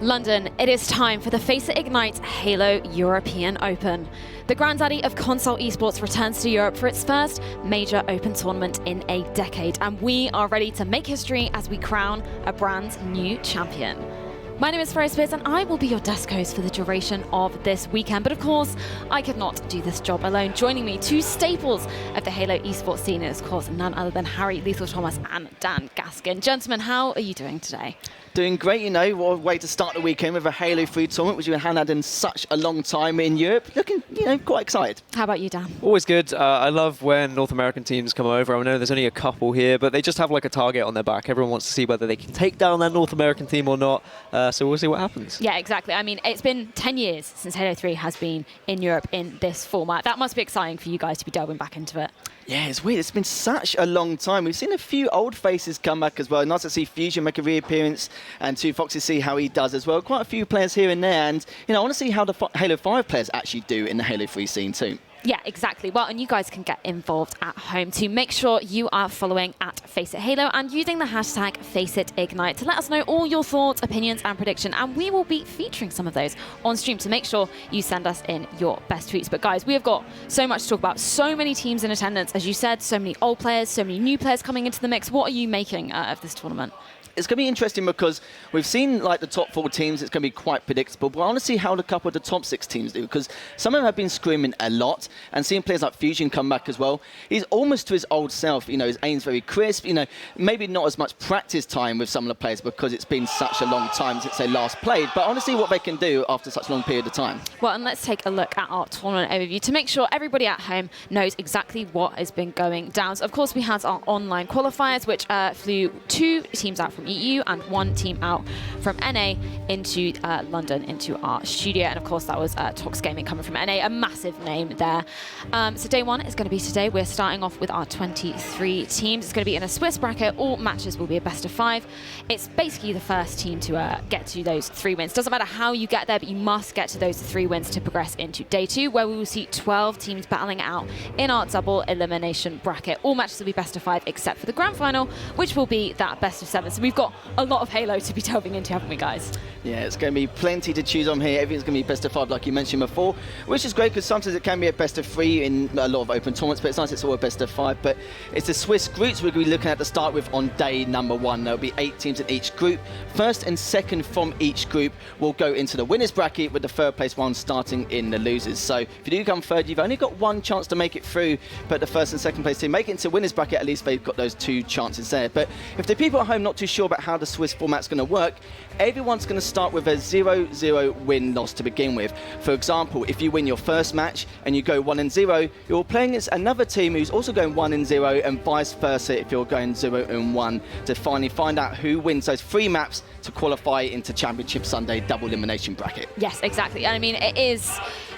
London, it is time for the FACEIT Ignite Halo European Open. The granddaddy of console esports returns to Europe for its first major open tournament in a decade, and we are ready to make history as we crown a brand new champion. My name is Freya Spiers, and I will be your desk host for the duration of this weekend. But of course, I could not do this job alone. Joining me, two staples of the Halo esports scene is, of course, none other than Harry Lethal Thomas and Dan Gaskin. Gentlemen, how are you doing today? Doing great, you know. What a way to start the weekend with a Halo 3 tournament, which we haven't had in such a long time in Europe. Looking, quite excited. How about you, Dan? Always good. I love when North American teams come over. I know there's only a couple here, but they just have like a target on their back. Everyone wants to see whether they can take down that North American team or not. So we'll see what happens. Yeah, exactly. I mean, it's been 10 years since Halo 3 has been in Europe in this format. That must be exciting for you guys to be delving back into it. Yeah, it's weird. It's been such a long time. We've seen a few old faces come back as well. Nice to see Fusion make a reappearance and Two Foxes see how he does as well. Quite a few players here and there. And, I want to see how the Halo 5 players actually do in the Halo 3 scene too. Yeah, exactly. Well, and you guys can get involved at home too. Make sure you are following at FACEIT Halo and using the hashtag FACEIT Ignite to let us know all your thoughts, opinions and prediction. And we will be featuring some of those on stream, so make sure you send us in your best tweets. But guys, we have got so much to talk about. So many teams in attendance, as you said, so many old players, so many new players coming into the mix. What are you making of this tournament? It's going to be interesting because we've seen like the top 4 teams, it's going to be quite predictable, but I want to see how a couple of the top 6 teams do, because some of them have been screaming a lot, and seeing players like Fusion come back as well. He's almost to his old self, his aim's very crisp, maybe not as much practice time with some of the players because it's been such a long time since they last played, but I want to see what they can do after such a long period of time. Well, and let's take a look at our tournament overview to make sure everybody at home knows exactly what has been going down. So, of course, we had our online qualifiers, which flew 2 teams out from EU and 1 team out from NA into London, into our studio. And of course, that was Tox Gaming coming from NA, a massive name there. So day 1 is going to be today. We're starting off with our 23 teams. It's going to be in a Swiss bracket. All matches will be a best of 5. It's basically the first team to get to those 3 wins. Doesn't matter how you get there, but you must get to those 3 wins to progress into day 2, where we will see 12 teams battling it out in our double elimination bracket. All matches will be best of 5 except for the grand final, which will be that best of 7. So we've got a lot of Halo to be delving into, haven't we, guys? Yeah, it's going to be plenty to choose on here. Everything's going to be best of 5, like you mentioned before, which is great because sometimes it can be a best of 3 in a lot of open tournaments, but it's nice it's all a best of 5. But it's the Swiss groups we're going to be looking at to start with on day number 1. There'll be 8 teams in each group. First and second from each group will go into the winners bracket, with the third place one starting in the losers. So if you do come third, you've only got 1 chance to make it through, but the first and second place team make it into winners bracket, at least they've got those 2 chances there. But if the people at home not too sure about how the Swiss format's going to work, everyone's going to start with a 0-0 win-loss to begin with. For example, if you win your first match and you go 1-0, you're playing against another team who's also going 1-0, and vice versa if you're going 0-1, to finally find out who wins those 3 maps to qualify into Championship Sunday double elimination bracket. Yes, exactly. And I mean,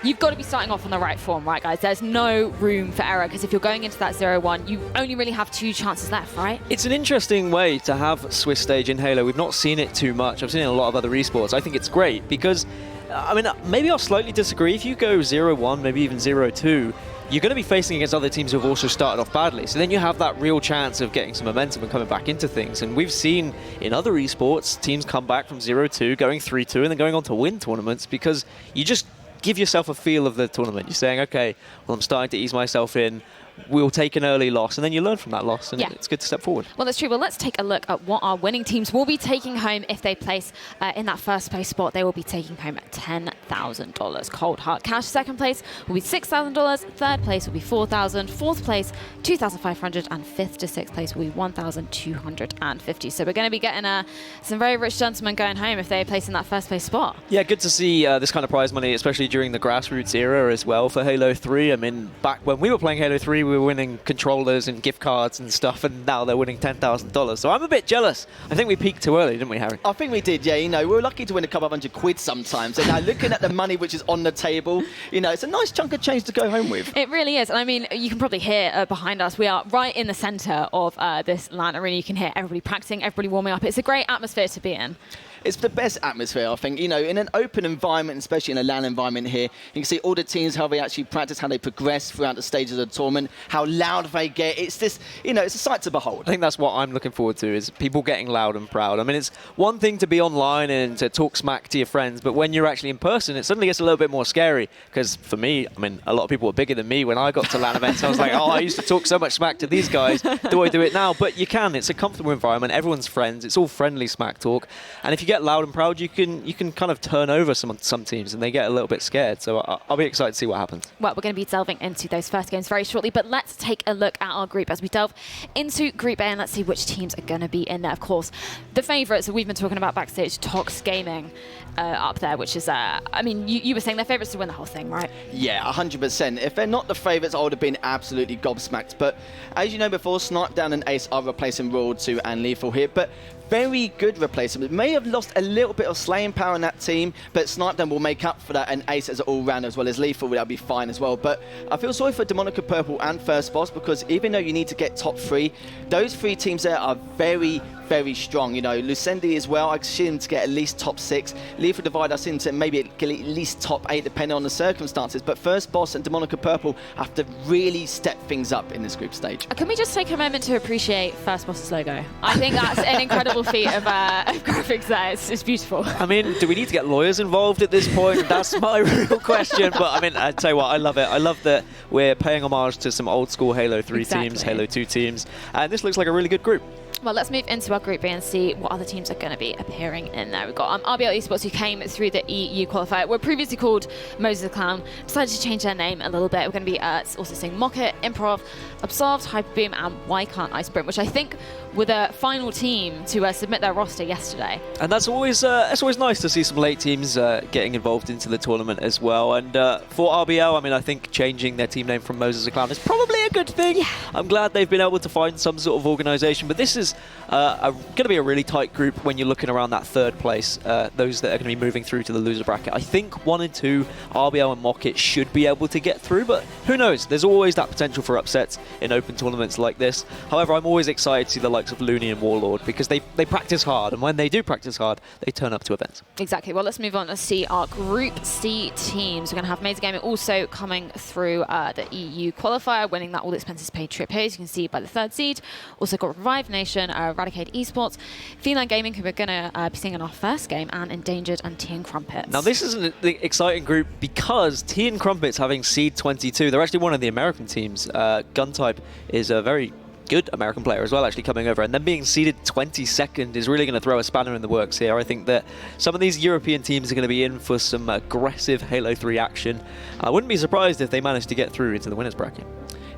you've got to be starting off on the right form, right, guys? There's no room for error, because if you're going into that 0-1, you only really have 2 chances left, right? It's an interesting way to have Swiss stage in Halo. We've not seen it too much. I've seen it in a lot of other esports. I think it's great because, I mean, maybe I'll slightly disagree. If you go 0-1, maybe even 0-2, you're going to be facing against other teams who have also started off badly. So then you have that real chance of getting some momentum and coming back into things. And we've seen in other esports, teams come back from 0-2, going 3-2, and then going on to win tournaments, because you just give yourself a feel of the tournament. You're saying, okay, well, I'm starting to ease myself in. we'll take an early loss, and then you learn from that loss, and it's good to step forward. Well, that's true. Well, let's take a look at what our winning teams will be taking home if they place in that first place spot. They will be taking home $10,000 cold hard cash. Second place will be $6,000. Third place will be $4,000. Fourth place, $2,500, and fifth to sixth place will be $1,250. So we're going to be getting some very rich gentlemen going home if they place in that first place spot. Yeah, good to see this kind of prize money, especially during the grassroots era as well for Halo 3. I mean, back when we were playing Halo 3, we were winning controllers and gift cards and stuff, and now they're winning $10,000. So I'm a bit jealous. I think we peaked too early, didn't we, Harry? I think we did, yeah. You know, we were lucky to win a couple of £100 sometimes. And now looking at the money which is on the table, you know, it's a nice chunk of change to go home with. It really is. And I mean, you can probably hear behind us, we are right in the centre of this LAN arena. You can hear everybody practicing, everybody warming up. It's a great atmosphere to be in. It's the best atmosphere, I think. You know, in an open environment, especially in a LAN environment here, you can see all the teams, how they actually practice, how they progress throughout the stages of the tournament, how loud they get. It's this, you know, it's a sight to behold. I think that's what I'm looking forward to, is people getting loud and proud. I mean, it's one thing to be online and to talk smack to your friends, but when you're actually in person, it suddenly gets a little bit more scary. Because for me, I mean, a lot of people were bigger than me when I got to LAN events. I was like, oh, I used to talk so much smack to these guys. Do I do it now? But you can. It's a comfortable environment. Everyone's friends. It's all friendly smack talk. And if you get loud and proud, you can kind of turn over some teams, and they get a little bit scared. So I'll be excited to see what happens. Well, we're going to be delving into those first games very shortly, but let's take a look at our group as we delve into Group A, and let's see which teams are going to be in there. Of course, the favourites that we've been talking about backstage, Tox Gaming, up there, which is, I mean, you were saying they're favourites to win the whole thing, right? Yeah, 100%. If they're not the favourites, I would have been absolutely gobsmacked. But as you know before, Snipedown and Ace are replacing Royal 2 and Lethal here. But very good replacement. May have lost a little bit of slaying power in that team, but Snipedown will make up for that, and Ace as an all-rounder as well as Lethal, that'll be fine as well. But I feel sorry for Demonica Purple and First Boss, because even though you need to get top 3, those 3 teams there are very, very strong. You know, Lucendi as well, I see him to get at least top 6. Lethal Divide, I see him to maybe get at least top 8, depending on the circumstances. But First Boss and Demonica Purple have to really step things up in this group stage. Can we just take a moment to appreciate First Boss's logo? I think that's an incredible feat of graphics there. It's beautiful. I mean, do we need to get lawyers involved at this point? That's my real question. But I mean, I tell you what, I love it. I love that we're paying homage to some old school Halo 3 teams, Halo 2 teams, and this looks like a really good group. Well, let's move into our Group B and see what other teams are going to be appearing in there. We've got RBL Esports, who came through the EU qualifier. Were previously called Moses the Clown. Decided to change their name a little bit. We're going to be also seeing Mocket, Improv, Absolved, Hyperbeam, and Why Can't I Sprint, which I think were the final team to submit their roster yesterday. And that's always nice to see some late teams getting involved into the tournament as well. And for RBL, I mean, I think changing their team name from Moses the Clown is probably a good thing. Yeah. I'm glad they've been able to find some sort of organisation. But this is going to be a really tight group when you're looking around that third place, those that are going to be moving through to the loser bracket. I think 1 and 2, RBL and Mocket, should be able to get through, but who knows? There's always that potential for upsets in open tournaments like this. However, I'm always excited to see the likes of Looney and Warlord, because they practice hard, and when they do practice hard, they turn up to events. Exactly. Well, let's move on and see our Group C teams. We're going to have Mesa Gaming also coming through the EU qualifier, winning that all expenses paid trip here, as you can see by the 3rd seed. Also got Revive Nation, Radicate Esports, Phelan Gaming, who we're going to be seeing in our first game, and Endangered and Tea and Crumpets. Now, this is an exciting group because Tea and Crumpets having seed 22. They're actually one of the American teams. Guntype is a very good American player as well, actually coming over, and then being seeded 22nd is really going to throw a spanner in the works here. I think that some of these European teams are going to be in for some aggressive Halo 3 action. I wouldn't be surprised if they managed to get through into the winners bracket.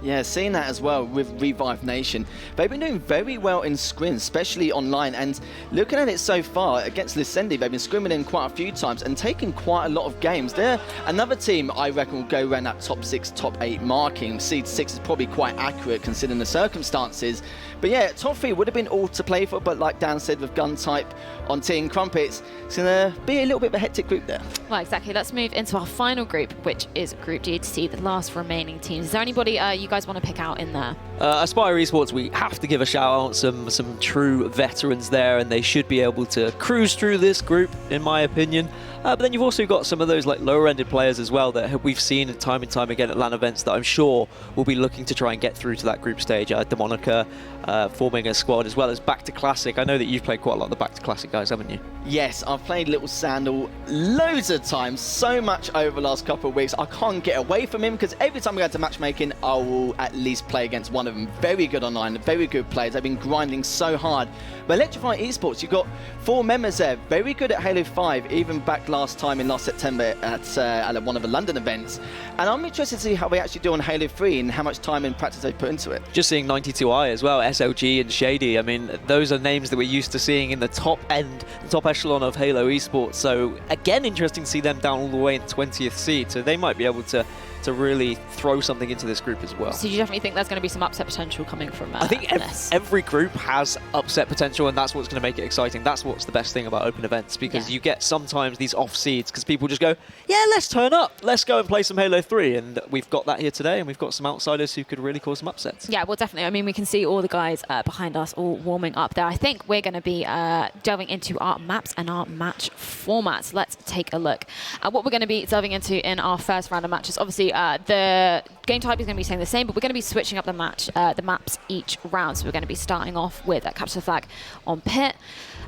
Yeah, seeing that as well with Revive Nation. They've been doing very well in scrims, especially online, and looking at it so far against Lucendi, they've been scrimming in quite a few times and taking quite a lot of games. They're another team I reckon will go around that top 6, top 8 marking. Seed 6 is probably quite accurate considering the circumstances. But yeah, top 3 would have been all to play for, but like Dan said, with Guntype on Tea and Crumpets, it's going to be a little bit of a hectic group there. Well, exactly. Let's move into our final group, which is Group D, to see the last remaining teams. Is there anybody you guys want to pick out in there? Spiers Esports, we have to give a shout out, some true veterans there, and they should be able to cruise through this group, in my opinion. But then you've also got some of those like lower-ended players as well that we've seen time and time again at LAN events that I'm sure will be looking to try and get through to that group stage. Demonica forming a squad, as well as Back to Classic. I know that you've played quite a lot of the Back to Classic guys, haven't you? Yes, I've played Little Sandal loads of times, so much over the last couple of weeks. I can't get away from him because every time we go to matchmaking, I will will at least play against one of them. Very good online, very good players. They've been grinding so hard. But Electrify Esports, you've got 4 members there, very good at Halo 5, even back last September at one of the London events. And I'm interested to see how they actually do on Halo 3 and how much time and practice they put into it. Just seeing 92i as well, SLG and Shady. I mean, those are names that we're used to seeing in the top end, the top echelon of Halo Esports. So again, interesting to see them down all the way in 20th seed. So they might be able to really throw something into this group as well. So you definitely think there's going to be some upset potential coming from I think every group has upset potential, and that's what's going to make it exciting. That's what's the best thing about open events, because you get sometimes these off seeds because people just go, yeah, let's turn up, let's go and play some Halo 3, and we've got that here today, and we've got some outsiders who could really cause some upsets. Yeah, well, definitely. I mean, we can see all the guys behind us all warming up there. I think we're going to be delving into our maps and our match formats. Let's take a look at what we're going to be delving into in our first round of matches. Obviously, the game type is going to be staying the same, but we're going to be switching up the maps each round. So we're going to be starting off with Capture the Flag on Pit,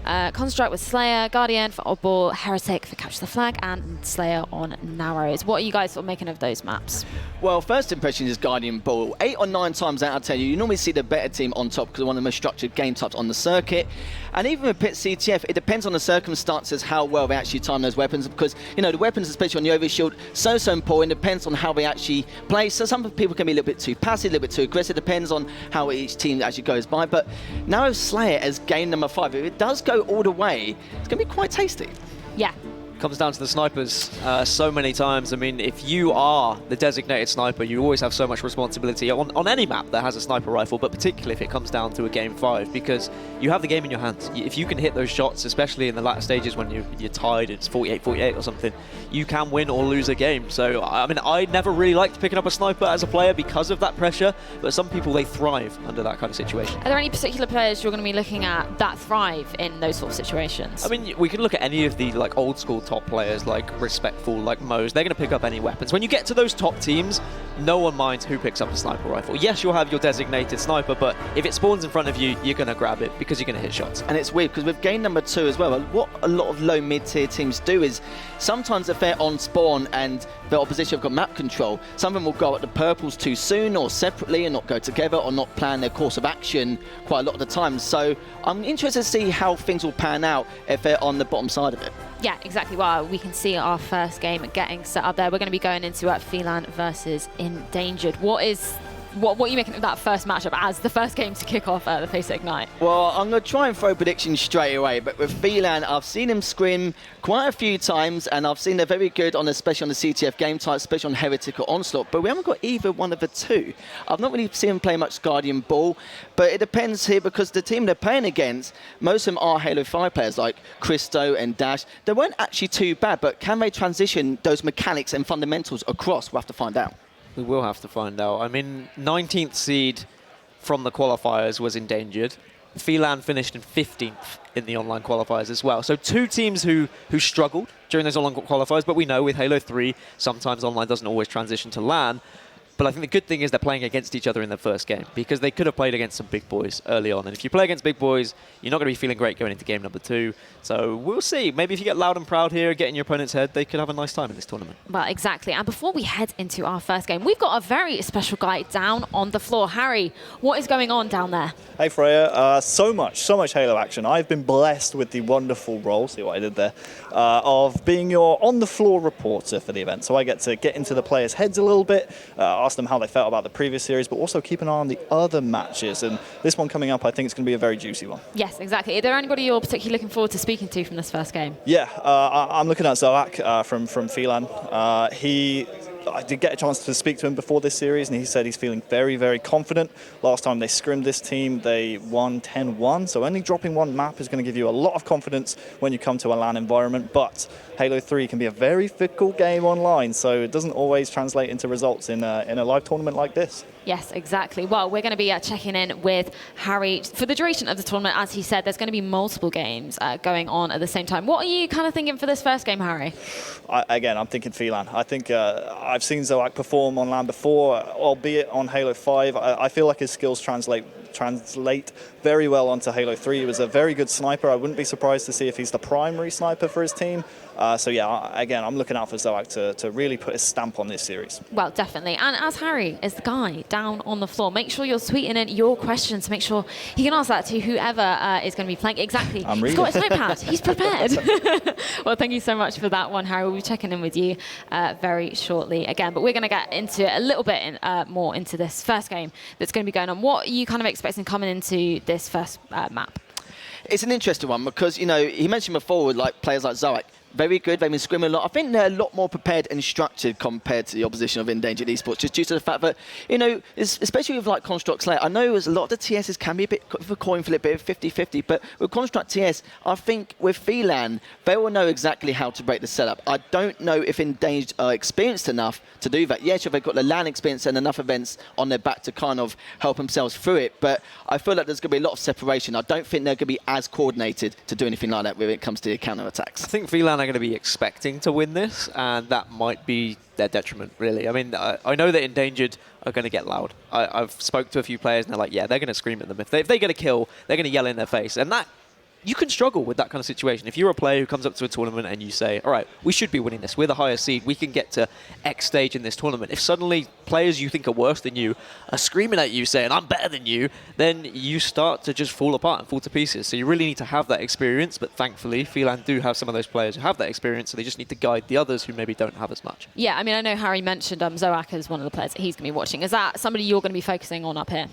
Construct with Slayer, Guardian for Oddball, Heretic for Capture the Flag, and Slayer on Narrows. What are you guys sort of making of those maps? Well, first impression is Guardian Ball. 8 or 9 times out of 10, you normally see the better team on top because they're one of the most structured game types on the circuit. And even with Pit CTF, it depends on the circumstances how well they actually time those weapons, because, you know, the weapons, especially on the overshield, so important. It depends on how they actually play. So some people can be a little bit too passive, a little bit too aggressive. Depends on how each team actually goes by. But now Slayer as game number 5, if it does go all the way, it's going to be quite tasty. Yeah. Comes down to the snipers so many times. I mean, if you are the designated sniper, you always have so much responsibility on any map that has a sniper rifle, but particularly if it comes down to a game 5, because you have the game in your hands. If you can hit those shots, especially in the latter stages when you're tied, it's 48-48 or something, you can win or lose a game. So, I mean, I never really liked picking up a sniper as a player because of that pressure, but some people, they thrive under that kind of situation. Are there any particular players you're going to be looking at that thrive in those sort of situations? I mean, we can look at any of the like old school top players like Respectful, like Moe's. They're going to pick up any weapons. When you get to those top teams, no one minds who picks up a sniper rifle. Yes, you'll have your designated sniper, but if it spawns in front of you, you're going to grab it because you're going to hit shots. And it's weird because with game number 2 as well, what a lot of low mid-tier teams do is sometimes if they're on spawn and the opposition have got map control, some of them will go at the purples too soon or separately and not go together or not plan their course of action quite a lot of the time. So I'm interested to see how things will pan out if they're on the bottom side of it. Yeah, exactly. Well, we can see our first game getting set up there. We're going to be going into Phelan versus Endangered. What are you making of that first matchup as the first game to kick off the FACEIT Ignite? Well, I'm going to try and throw predictions straight away, but with Phelan, I've seen him scrim quite a few times, and I've seen they're very good, especially on the CTF game type, especially on Heretic or Onslaught, but we haven't got either one of the two. I've not really seen him play much Guardian Ball, but it depends here because the team they're playing against, most of them are Halo 5 players like Christo and Dash. They weren't actually too bad, but can they transition those mechanics and fundamentals across? We'll have to find out. We will have to find out. I mean, 19th seed from the qualifiers was Endangered. Phelan finished in 15th in the online qualifiers as well. So 2 teams who struggled during those online qualifiers, but we know with Halo 3, sometimes online doesn't always transition to LAN. But I think the good thing is they're playing against each other in their first game because they could have played against some big boys early on. And if you play against big boys, you're not going to be feeling great going into game number 2. So we'll see. Maybe if you get loud and proud here, get in your opponent's head, they could have a nice time in this tournament. Well, exactly. And before we head into our first game, we've got a very special guy down on the floor. Harry, what is going on down there? Hey, Freya. So much Halo action. I've been blessed with the wonderful role, see what I did there, of being your on-the-floor reporter for the event. So I get to get into the players' heads a little bit, ask them how they felt about the previous series, but also keep an eye on the other matches. And this one coming up, I think it's going to be a very juicy one. Yes, exactly. Is there anybody you're particularly looking forward to speaking to from this first game? Yeah, I'm looking at Zoak from Phelan. I did get a chance to speak to him before this series, and he said he's feeling very, very confident. Last time they scrimmed this team, they won 10-1, so only dropping one map is going to give you a lot of confidence when you come to a LAN environment, but Halo 3 can be a very fickle game online, so it doesn't always translate into results in a live tournament like this. Yes, exactly. Well, we're going to be checking in with Harry for the duration of the tournament. As he said, there's going to be multiple games going on at the same time. What are you kind of thinking for this first game, Harry? I'm thinking Phelan. I think I've seen Zoak perform on LAN before, albeit on Halo 5. I feel like his skills translate translate very well onto Halo 3. He was a very good sniper. I wouldn't be surprised to see if he's the primary sniper for his team. So yeah, again, I'm looking out for Zoak to really put his stamp on this series. Well, definitely. And as Harry is the guy down on the floor, make sure you're tweeting in your questions to make sure he can ask that to whoever is going to be playing. Exactly. He's got his notepad. He's prepared. Well, thank you so much for that one, Harry. We'll be checking in with you very shortly again. But we're going to get into it a little bit more into this first game that's going to be going on. What are you kind of expecting coming into this first map? It's an interesting one because, you know, he mentioned before, like players like Zoak, very good. They've been scrimming a lot. I think they're a lot more prepared and structured compared to the opposition of Endangered Esports, just due to the fact that, you know, especially with like Construct Slayer, I know a lot of the TSs can be a bit of a coin flip, a bit of 50-50, but with Construct TS, I think with Phelan, they will know exactly how to break the setup. I don't know if Endangered are experienced enough to do that. Yeah, sure, they've got the LAN experience and enough events on their back to kind of help themselves through it, but I feel like there's going to be a lot of separation. I don't think they're going to be as coordinated to do anything like that when it comes to counter-attacks. I think Phelan are going to be expecting to win this, and that might be their detriment, really. I mean, I know that Endangered are going to get loud. I've spoke to a few players, and they're like, yeah, they're going to scream at them. If they get a kill, they're going to yell in their face. And that, you can struggle with that kind of situation. If you're a player who comes up to a tournament and you say, all right, we should be winning this. We're the higher seed. We can get to X stage in this tournament. If suddenly players you think are worse than you are screaming at you saying, I'm better than you, then you start to just fall apart and fall to pieces. So you really need to have that experience. But thankfully, Phelan do have some of those players who have that experience. So they just need to guide the others who maybe don't have as much. Yeah, I mean, I know Harry mentioned Zoak as one of the players that he's going to be watching. Is that somebody you're going to be focusing on up here?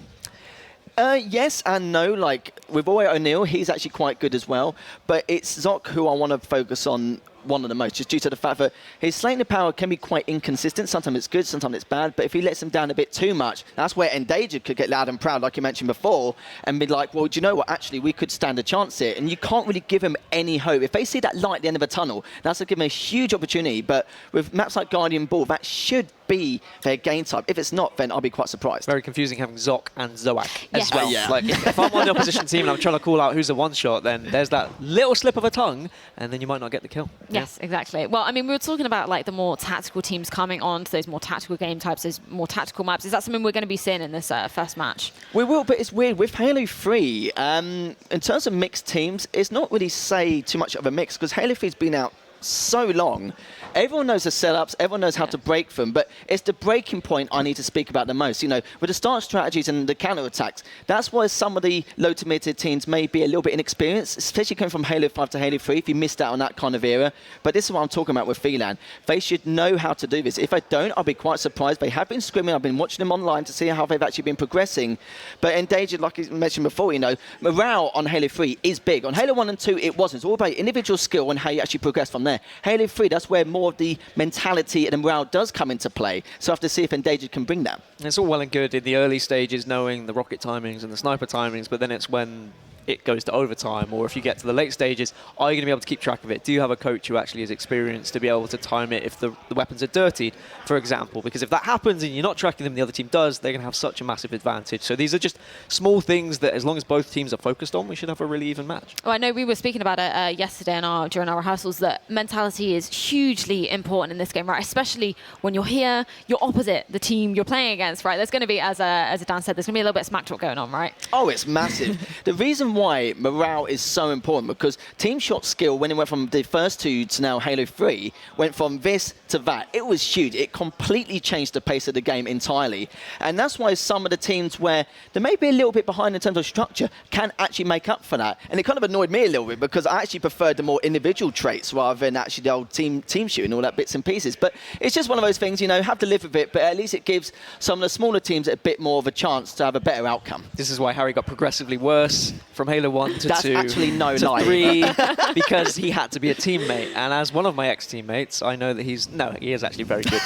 Yes and no. Like with Boy O'Neill, he's actually quite good as well. But it's Zoc who I want to focus on one of the most, just due to the fact that his slaying power can be quite inconsistent. Sometimes it's good, sometimes it's bad. But if he lets him down a bit too much, that's where Endangered could get loud and proud, like you mentioned before, and be like, well, do you know what? Actually, we could stand a chance here. And you can't really give him any hope. If they see that light at the end of a tunnel, that's going to give them a huge opportunity. But with maps like Guardian Ball, that should be their game type. If it's not, then I'll be quite surprised. Very confusing having Zoc and Zoak as Yeah. well. Yeah. Like, if I'm on the opposition team and I'm trying to call out who's a one-shot, then there's that little slip of a tongue, and then you might not get the kill. Yes, exactly. Well, I mean, we were talking about like the more tactical teams coming on to those more tactical game types, those more tactical maps. Is that something we're going to be seeing in this first match? We will, but it's weird. With Halo 3, in terms of mixed teams, it's not really, say, too much of a mix, because Halo 3's been out so long. Everyone knows the setups, everyone knows how to break them, but it's the breaking point I need to speak about the most. You know, with the start strategies and the counter-attacks, that's why some of the low to mid-tier teams may be a little bit inexperienced, especially coming from Halo 5 to Halo 3, if you missed out on that kind of era. But this is what I'm talking about with Phelan. They should know how to do this. If they don't, I'll be quite surprised. They have been scrimming. I've been watching them online to see how they've actually been progressing. But Endangered, like I mentioned before, you know, morale on Halo 3 is big. On Halo 1 and 2, it wasn't. It's all about individual skill and how you actually progress from there. Halo 3, that's where more of the mentality and the morale does come into play. So I have to see if Endangered can bring that. It's all well and good in the early stages knowing the rocket timings and the sniper timings, but then it's when it goes to overtime, or if you get to the late stages, are you going to be able to keep track of it? Do you have a coach who actually is experienced to be able to time it if the weapons are dirtied, for example? Because if that happens and you're not tracking them, the other team does, they're going to have such a massive advantage. So these are just small things that, as long as both teams are focused on, we should have a really even match. Well, I know we were speaking about it yesterday during our rehearsals, that mentality is hugely important in this game, right? Especially when you're here, you're opposite the team you're playing against, right? There's going to be, as Dan said, there's going to be a little bit of smack talk going on, right? Oh, it's massive. The reason why morale is so important, because team shot skill, when it went from the first two to now Halo 3, went from this to that. It was huge. It completely changed the pace of the game entirely. And that's why some of the teams where they may be a little bit behind in terms of structure can actually make up for that. And it kind of annoyed me a little bit, because I actually preferred the more individual traits rather than actually the old team shooting, all that bits and pieces. But it's just one of those things, you know, have to live with it, but at least it gives some of the smaller teams a bit more of a chance to have a better outcome. This is why Harry got progressively worse from Halo 1 to That's 2 actually no to lie. 3, because he had to be a teammate. And as one of my ex-teammates, I know that he is actually very good.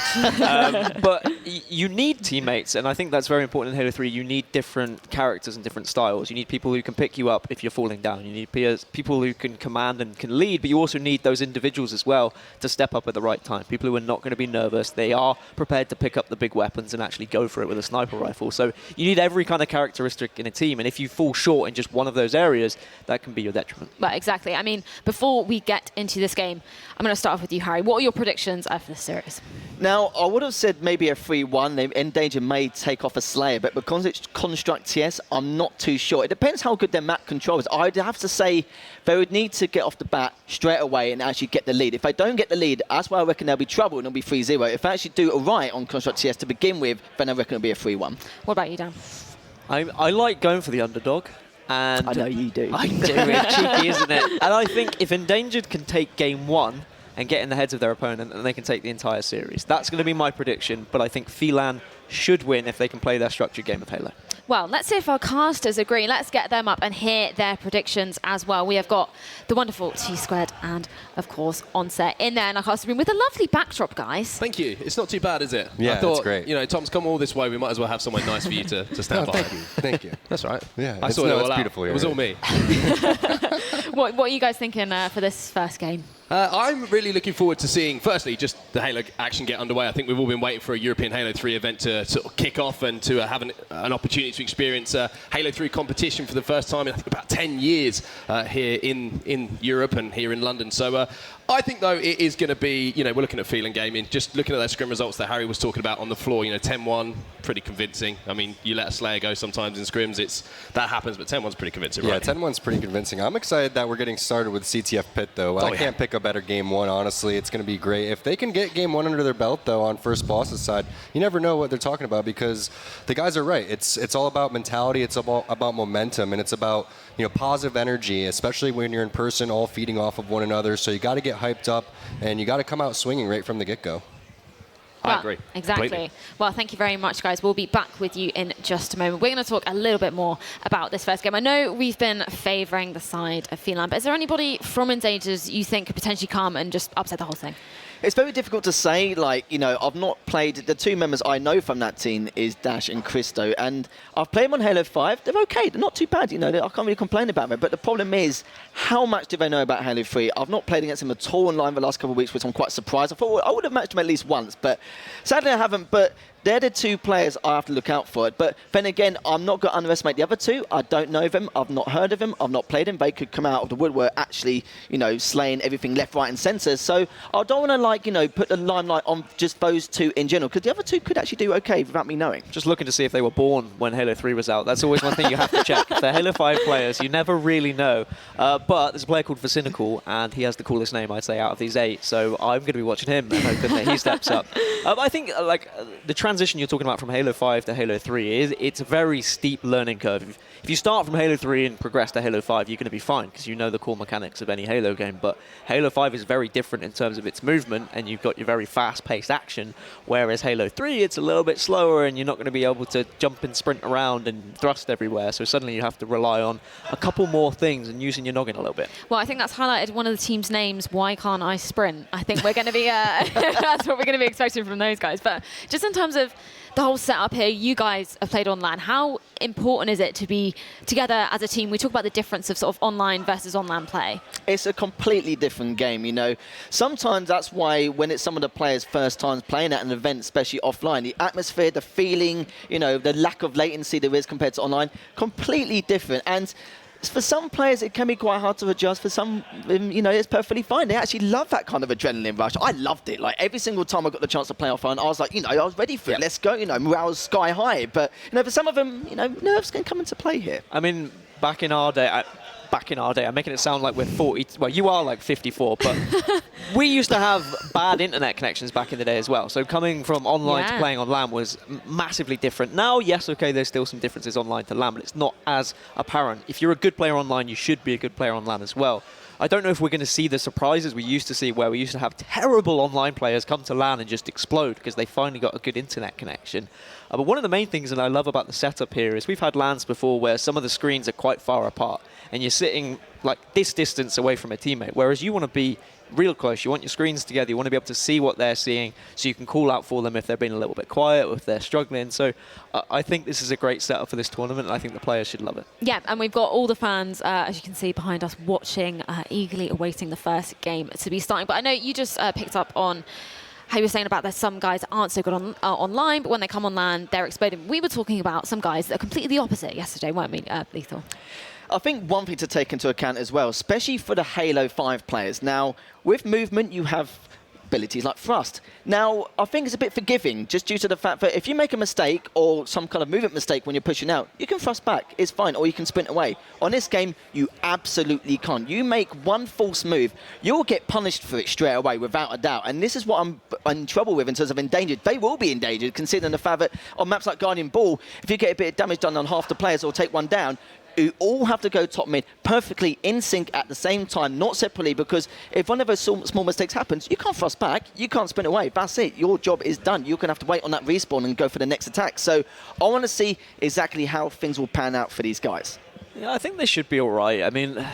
But you need teammates, and I think that's very important in Halo 3. You need different characters and different styles. You need people who can pick you up if you're falling down. You need people who can command and can lead, but you also need those individuals as well to step up at the right time. People who are not going to be nervous. They are prepared to pick up the big weapons and actually go for it with a sniper rifle. So you need every kind of characteristic in a team, and if you fall short in just one of those those areas, that can be your detriment. Well, exactly. I mean, before we get into this game, I'm going to start off with you, Harry. What are your predictions for this series? Now, I would have said maybe a 3-1. Endangered may take off a Slayer, but because it's Construct TS, I'm not too sure. It depends how good their map control is. I'd have to say they would need to get off the bat straight away and actually get the lead. If they don't get the lead, that's why I reckon there'll be trouble and it'll be 3-0. If they actually do it right on Construct TS to begin with, then I reckon it'll be a 3-1. What about you, Dan? I like going for the underdog. And I know you do. I do. It's cheeky, isn't it? And I think if Endangered can take game 1 and get in the heads of their opponent, and they can take the entire series, that's going to be my prediction. But I think Phelan should win if they can play their structured game of Halo. Well, let's see if our casters agree. Let's get them up and hear their predictions as well. We have got the wonderful Tsquared and, of course, Onset in there in our caster room with a lovely backdrop, guys. Thank you. It's not too bad, is it? Yeah, I thought, it's great. You know, Tom's come all this way. We might as well have somewhere nice for you to stand by. Thank you. Thank you. That's all right. Yeah, I saw it all out. Beautiful here. It was all me. What are you guys thinking for this first game? I'm really looking forward to seeing, firstly, just the Halo action get underway. I think we've all been waiting for a European Halo 3 event to sort of kick off and to have an opportunity to experience Halo 3 competition for the first time in, I think, about 10 years here in Europe and here in London. So I think, though, it is going to be, you know, we're looking at Phelan gaming, just looking at those scrim results that Harry was talking about on the floor, you know, 10-1, pretty convincing. I mean, you let a Slayer go sometimes in scrims, that happens, but 10-1's pretty convincing, right? Yeah, 10-1's pretty convincing. I'm excited that we're getting started with CTF Pit, though. I can't pick a better game 1, honestly. It's going to be great. If they can get game 1 under their belt, though, on First Boss's side, you never know what they're talking about because the guys are right. It's all about mentality. It's about momentum, and it's about, you know, positive energy, especially when you're in person, all feeding off of one another. So you got to get hyped up, and you got to come out swinging right from the get-go. I agree. Exactly. Completely. Well, thank you very much, guys. We'll be back with you in just a moment. We're going to talk a little bit more about this first game. I know we've been favouring the side of Phelan, but is there anybody from Endangered you think could potentially come and just upset the whole thing? It's very difficult to say. Like, you know, I've not played. The 2 members I know from that team is Dash and Christo, and I've played them on Halo 5. They're okay. They're not too bad. You know, I can't really complain about them. But the problem is, how much do they know about Halo 3? I've not played against them at all online the last couple of weeks, which I'm quite surprised. I thought I would have matched them at least once, but sadly I haven't. But they're the 2 players I have to look out for it. But then again, I'm not going to underestimate the other 2. I don't know them. I've not heard of them. I've not played them. They could come out of the woodwork actually, you know, slaying everything left, right, and centre. So I don't want to, like, you know, put the limelight on just those 2 in general, because the other 2 could actually do okay without me knowing. Just looking to see if they were born when Halo 3 was out. That's always one thing you have to check. If they're Halo 5 players, you never really know. But there's a player called Facinical, and he has the coolest name, I'd say, out of these 8. So I'm going to be watching him and hoping that he steps up. I think the transition you're talking about from Halo 5 to Halo 3 it's a very steep learning curve. If you start from Halo 3 and progress to Halo 5, you're going to be fine because you know the core mechanics of any Halo game. But Halo 5 is very different in terms of its movement, and you've got your very fast-paced action, whereas Halo 3, it's a little bit slower, and you're not going to be able to jump and sprint around and thrust everywhere. So suddenly you have to rely on a couple more things and using your noggin a little bit. Well, I think that's highlighted one of the team's names, Why Can't I Sprint? I think we're going to be, that's what we're going to be expecting from those guys. But just in terms of the whole setup here, you guys have played online. How important is it to be together as a team? We talk about the difference of sort of online versus online play. It's a completely different game, you know. Sometimes that's why when it's some of the players' first times playing at an event, especially offline, the atmosphere, the feeling, you know, the lack of latency there is compared to online, completely different. And for some players, it can be quite hard to adjust. For some, you know, it's perfectly fine. They actually love that kind of adrenaline rush. I loved it. Like, every single time I got the chance to play offline, I was like, you know, I was ready for it. Let's go. You know, morale was sky high. But, you know, for some of them, you know, nerves can come into play here. I mean, back in our day, I'm making it sound like we're 40. Well, you are like 54, but we used to have bad internet connections back in the day as well. So coming from online to playing on LAN was massively different. Now, yes, okay, there's still some differences online to LAN, but it's not as apparent. If you're a good player online, you should be a good player on LAN as well. I don't know if we're going to see the surprises we used to see, where we used to have terrible online players come to LAN and just explode because they finally got a good internet connection. But one of the main things that I love about the setup here is we've had LANs before where some of the screens are quite far apart and you're sitting like this distance away from a teammate, whereas you want to be real close. You want your screens together. You want to be able to see what they're seeing so you can call out for them if they're being a little bit quiet or if they're struggling. So I think this is a great setup for this tournament, and I think the players should love it. Yeah, and we've got all the fans, as you can see behind us, watching, eagerly awaiting the first game to be starting. But I know you just picked up on how you were saying about that some guys aren't so good on online, but when they come on LAN, they're exploding. We were talking about some guys that are completely the opposite yesterday, weren't we, Lethal? I think one thing to take into account as well, especially for the Halo 5 players. Now, with movement, you have abilities like thrust. Now, I think it's a bit forgiving just due to the fact that if you make a mistake or some kind of movement mistake when you're pushing out, you can thrust back, it's fine, or you can sprint away. On this game, you absolutely can't. You make one false move, you'll get punished for it straight away, without a doubt. And this is what I'm in trouble with in terms of Endangered. They will be endangered, considering the fact that on maps like Guardian Ball, if you get a bit of damage done on half the players or take one down, who all have to go top mid perfectly in sync at the same time, not separately, because if one of those small mistakes happens, you can't thrust back, you can't sprint away. That's it. Your job is done. You're going to have to wait on that respawn and go for the next attack. So I want to see exactly how things will pan out for these guys. Yeah, I think they should be all right. I mean,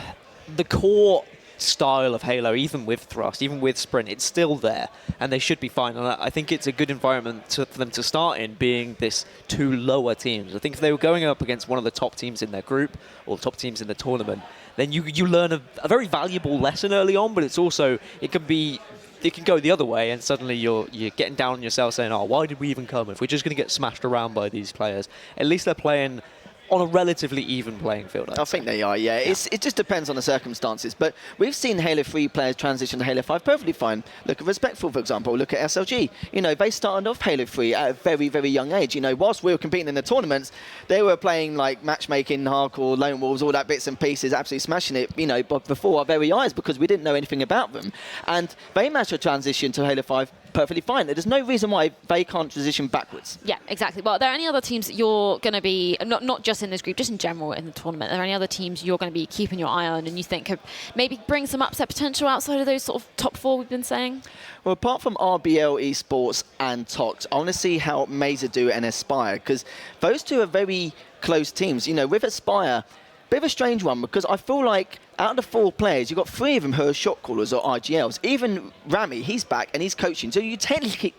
the core style of Halo, even with thrust, even with sprint, it's still there, and they should be fine. And I think it's a good environment for them to start in, being this two lower teams. I think if they were going up against one of the top teams in their group or the top teams in the tournament, then you learn a very valuable lesson early on. But it's also, it can go the other way, and suddenly you're getting down on yourself saying, oh, why did we even come if we're just going to get smashed around by these players? At least they're playing on a relatively even playing field. I think they are, yeah. It just depends on the circumstances. But we've seen Halo 3 players transition to Halo 5 perfectly fine. Look at Respectful, for example. Look at SLG. You know, they started off Halo 3 at a very, very young age. You know, whilst we were competing in the tournaments, they were playing like matchmaking, hardcore, lone wolves, all that bits and pieces, absolutely smashing it, you know, before our very eyes, because we didn't know anything about them. And they managed to transition to Halo 5 perfectly fine. There's no reason why they can't transition backwards. Yeah, exactly. Well, are there any other teams that you're going to be, not just in this group, just in general in the tournament, are there any other teams you're going to be keeping your eye on and you think could maybe bring some upset potential outside of those sort of top four we've been saying? Well, apart from RBL, Esports and Tox, I want to see how Mazer do and Aspire, because those two are very close teams. You know, with Aspire, bit of a strange one, because I feel like out of the 4 players, you've got 3 of them who are shot callers or IGLs. Even Rami, he's back and he's coaching. So you technically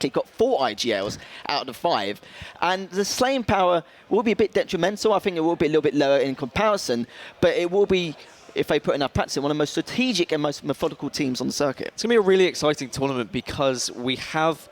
got 4 IGLs out of the 5. And the slaying power will be a bit detrimental. I think it will be a little bit lower in comparison, but it will be, if they put enough practice in, one of the most strategic and most methodical teams on the circuit. It's going to be a really exciting tournament because we have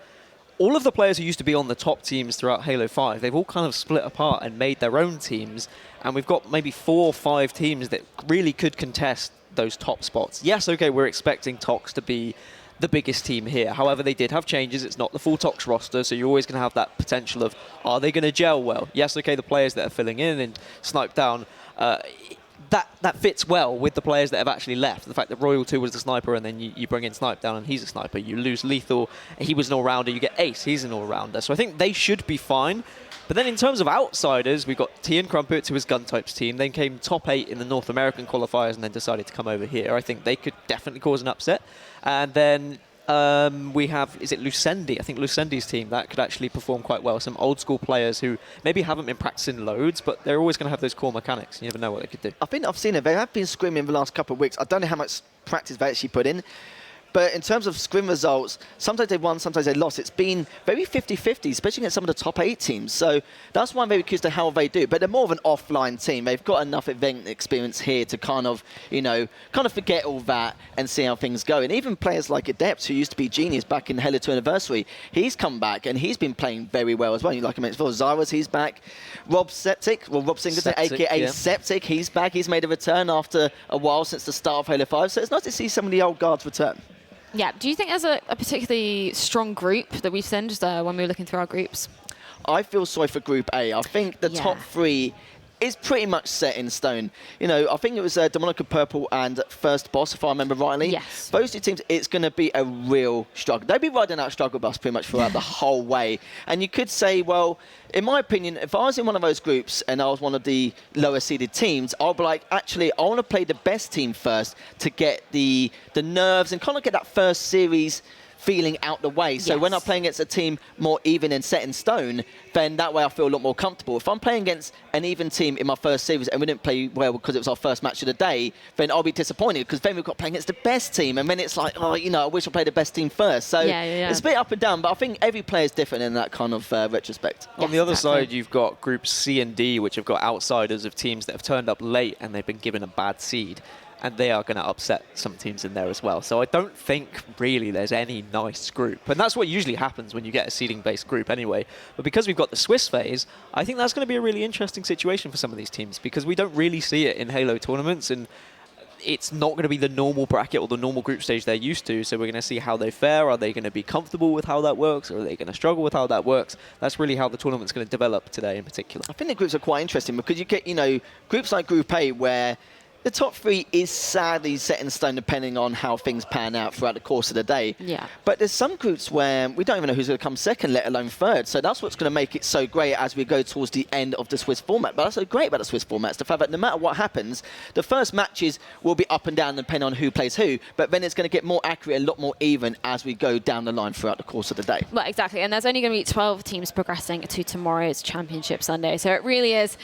all of the players who used to be on the top teams throughout Halo 5, they've all kind of split apart and made their own teams. And we've got maybe 4 or 5 teams that really could contest those top spots. Yes, okay, we're expecting Tox to be the biggest team here. However, they did have changes. It's not the full Tox roster, so you're always going to have that potential of, are they going to gel well? Yes, okay, the players that are filling in and Snipe Down, that fits well with the players that have actually left. The fact that Royal 2 was the sniper, and then you bring in Snipe Down and he's a sniper. You lose Lethal, he was an all-rounder. You get Ace, he's an all-rounder. So I think they should be fine. But then in terms of outsiders, we've got T and Crumpets, who was Guntype's team. They came top 8 in the North American qualifiers and then decided to come over here. I think they could definitely cause an upset. And then we have, is it Lucendi? I think Lucendi's team, that could actually perform quite well. Some old school players who maybe haven't been practicing loads, but they're always going to have those core mechanics. You never know what they could do. I think I've seen it. They have been scrimming the last couple of weeks. I don't know how much practice they actually put in. But in terms of scrim results, sometimes they won, sometimes they lost. It's been very 50-50, especially against some of the top 8 teams. So that's why I'm very curious to how they do. But they're more of an offline team. They've got enough event experience here to kind of forget all that and see how things go. And even players like Adept, who used to be Genius back in Halo 2 Anniversary, he's come back and he's been playing very well as well. Like I mentioned before, Zyros, he's back. Rob Singleton, a.k.a. Septic, he's back. He's made a return after a while since the start of Halo 5. So it's nice to see some of the old guards return. Yeah, do you think there's a particularly strong group that we've seen just when we were looking through our groups? I feel sorry for Group A. I think the top 3 is pretty much set in stone. You know, I think it was Demonica Purple and First Boss, if I remember rightly. Yes. Those 2 teams, it's going to be a real struggle. They'll be riding that struggle bus pretty much throughout the whole way. And you could say, well, in my opinion, if I was in one of those groups and I was one of the lower seeded teams, I'll be like, actually, I want to play the best team first to get the nerves and kind of get that first series feeling out the way. So when I'm playing against a team more even and set in stone, then that way I feel a lot more comfortable. If I'm playing against an even team in my first series and we didn't play well because it was our first match of the day, then I'll be disappointed because then we've got playing against the best team and then it's like, oh, I wish I played the best team first. So it's a bit up and down, but I think every player is different in that kind of retrospect. On the other side, you've got groups C and D, which have got outsiders of teams that have turned up late and they've been given a bad seed. and they are going to upset some teams in there as well. So I don't think really there's any nice group. And that's what usually happens when you get a seeding-based group anyway. But because we've got the Swiss phase, I think that's going to be a really interesting situation for some of these teams, because we don't really see it in Halo tournaments, and it's not going to be the normal bracket or the normal group stage they're used to, so we're going to see how they fare. Are they going to be comfortable with how that works, or are they going to struggle with how that works? That's really how the tournament's going to develop today in particular. I think the groups are quite interesting because you get, groups like Group A where the top 3 is sadly set in stone depending on how things pan out throughout the course of the day. Yeah. But there's some groups where we don't even know who's going to come second, let alone third. So that's what's going to make it so great as we go towards the end of the Swiss format. But that's so great about the Swiss format is the fact that no matter what happens, the first matches will be up and down depending on who plays who. But then it's going to get more accurate, a lot more even as we go down the line throughout the course of the day. Well, exactly. And there's only going to be 12 teams progressing to tomorrow's Championship Sunday. So it really is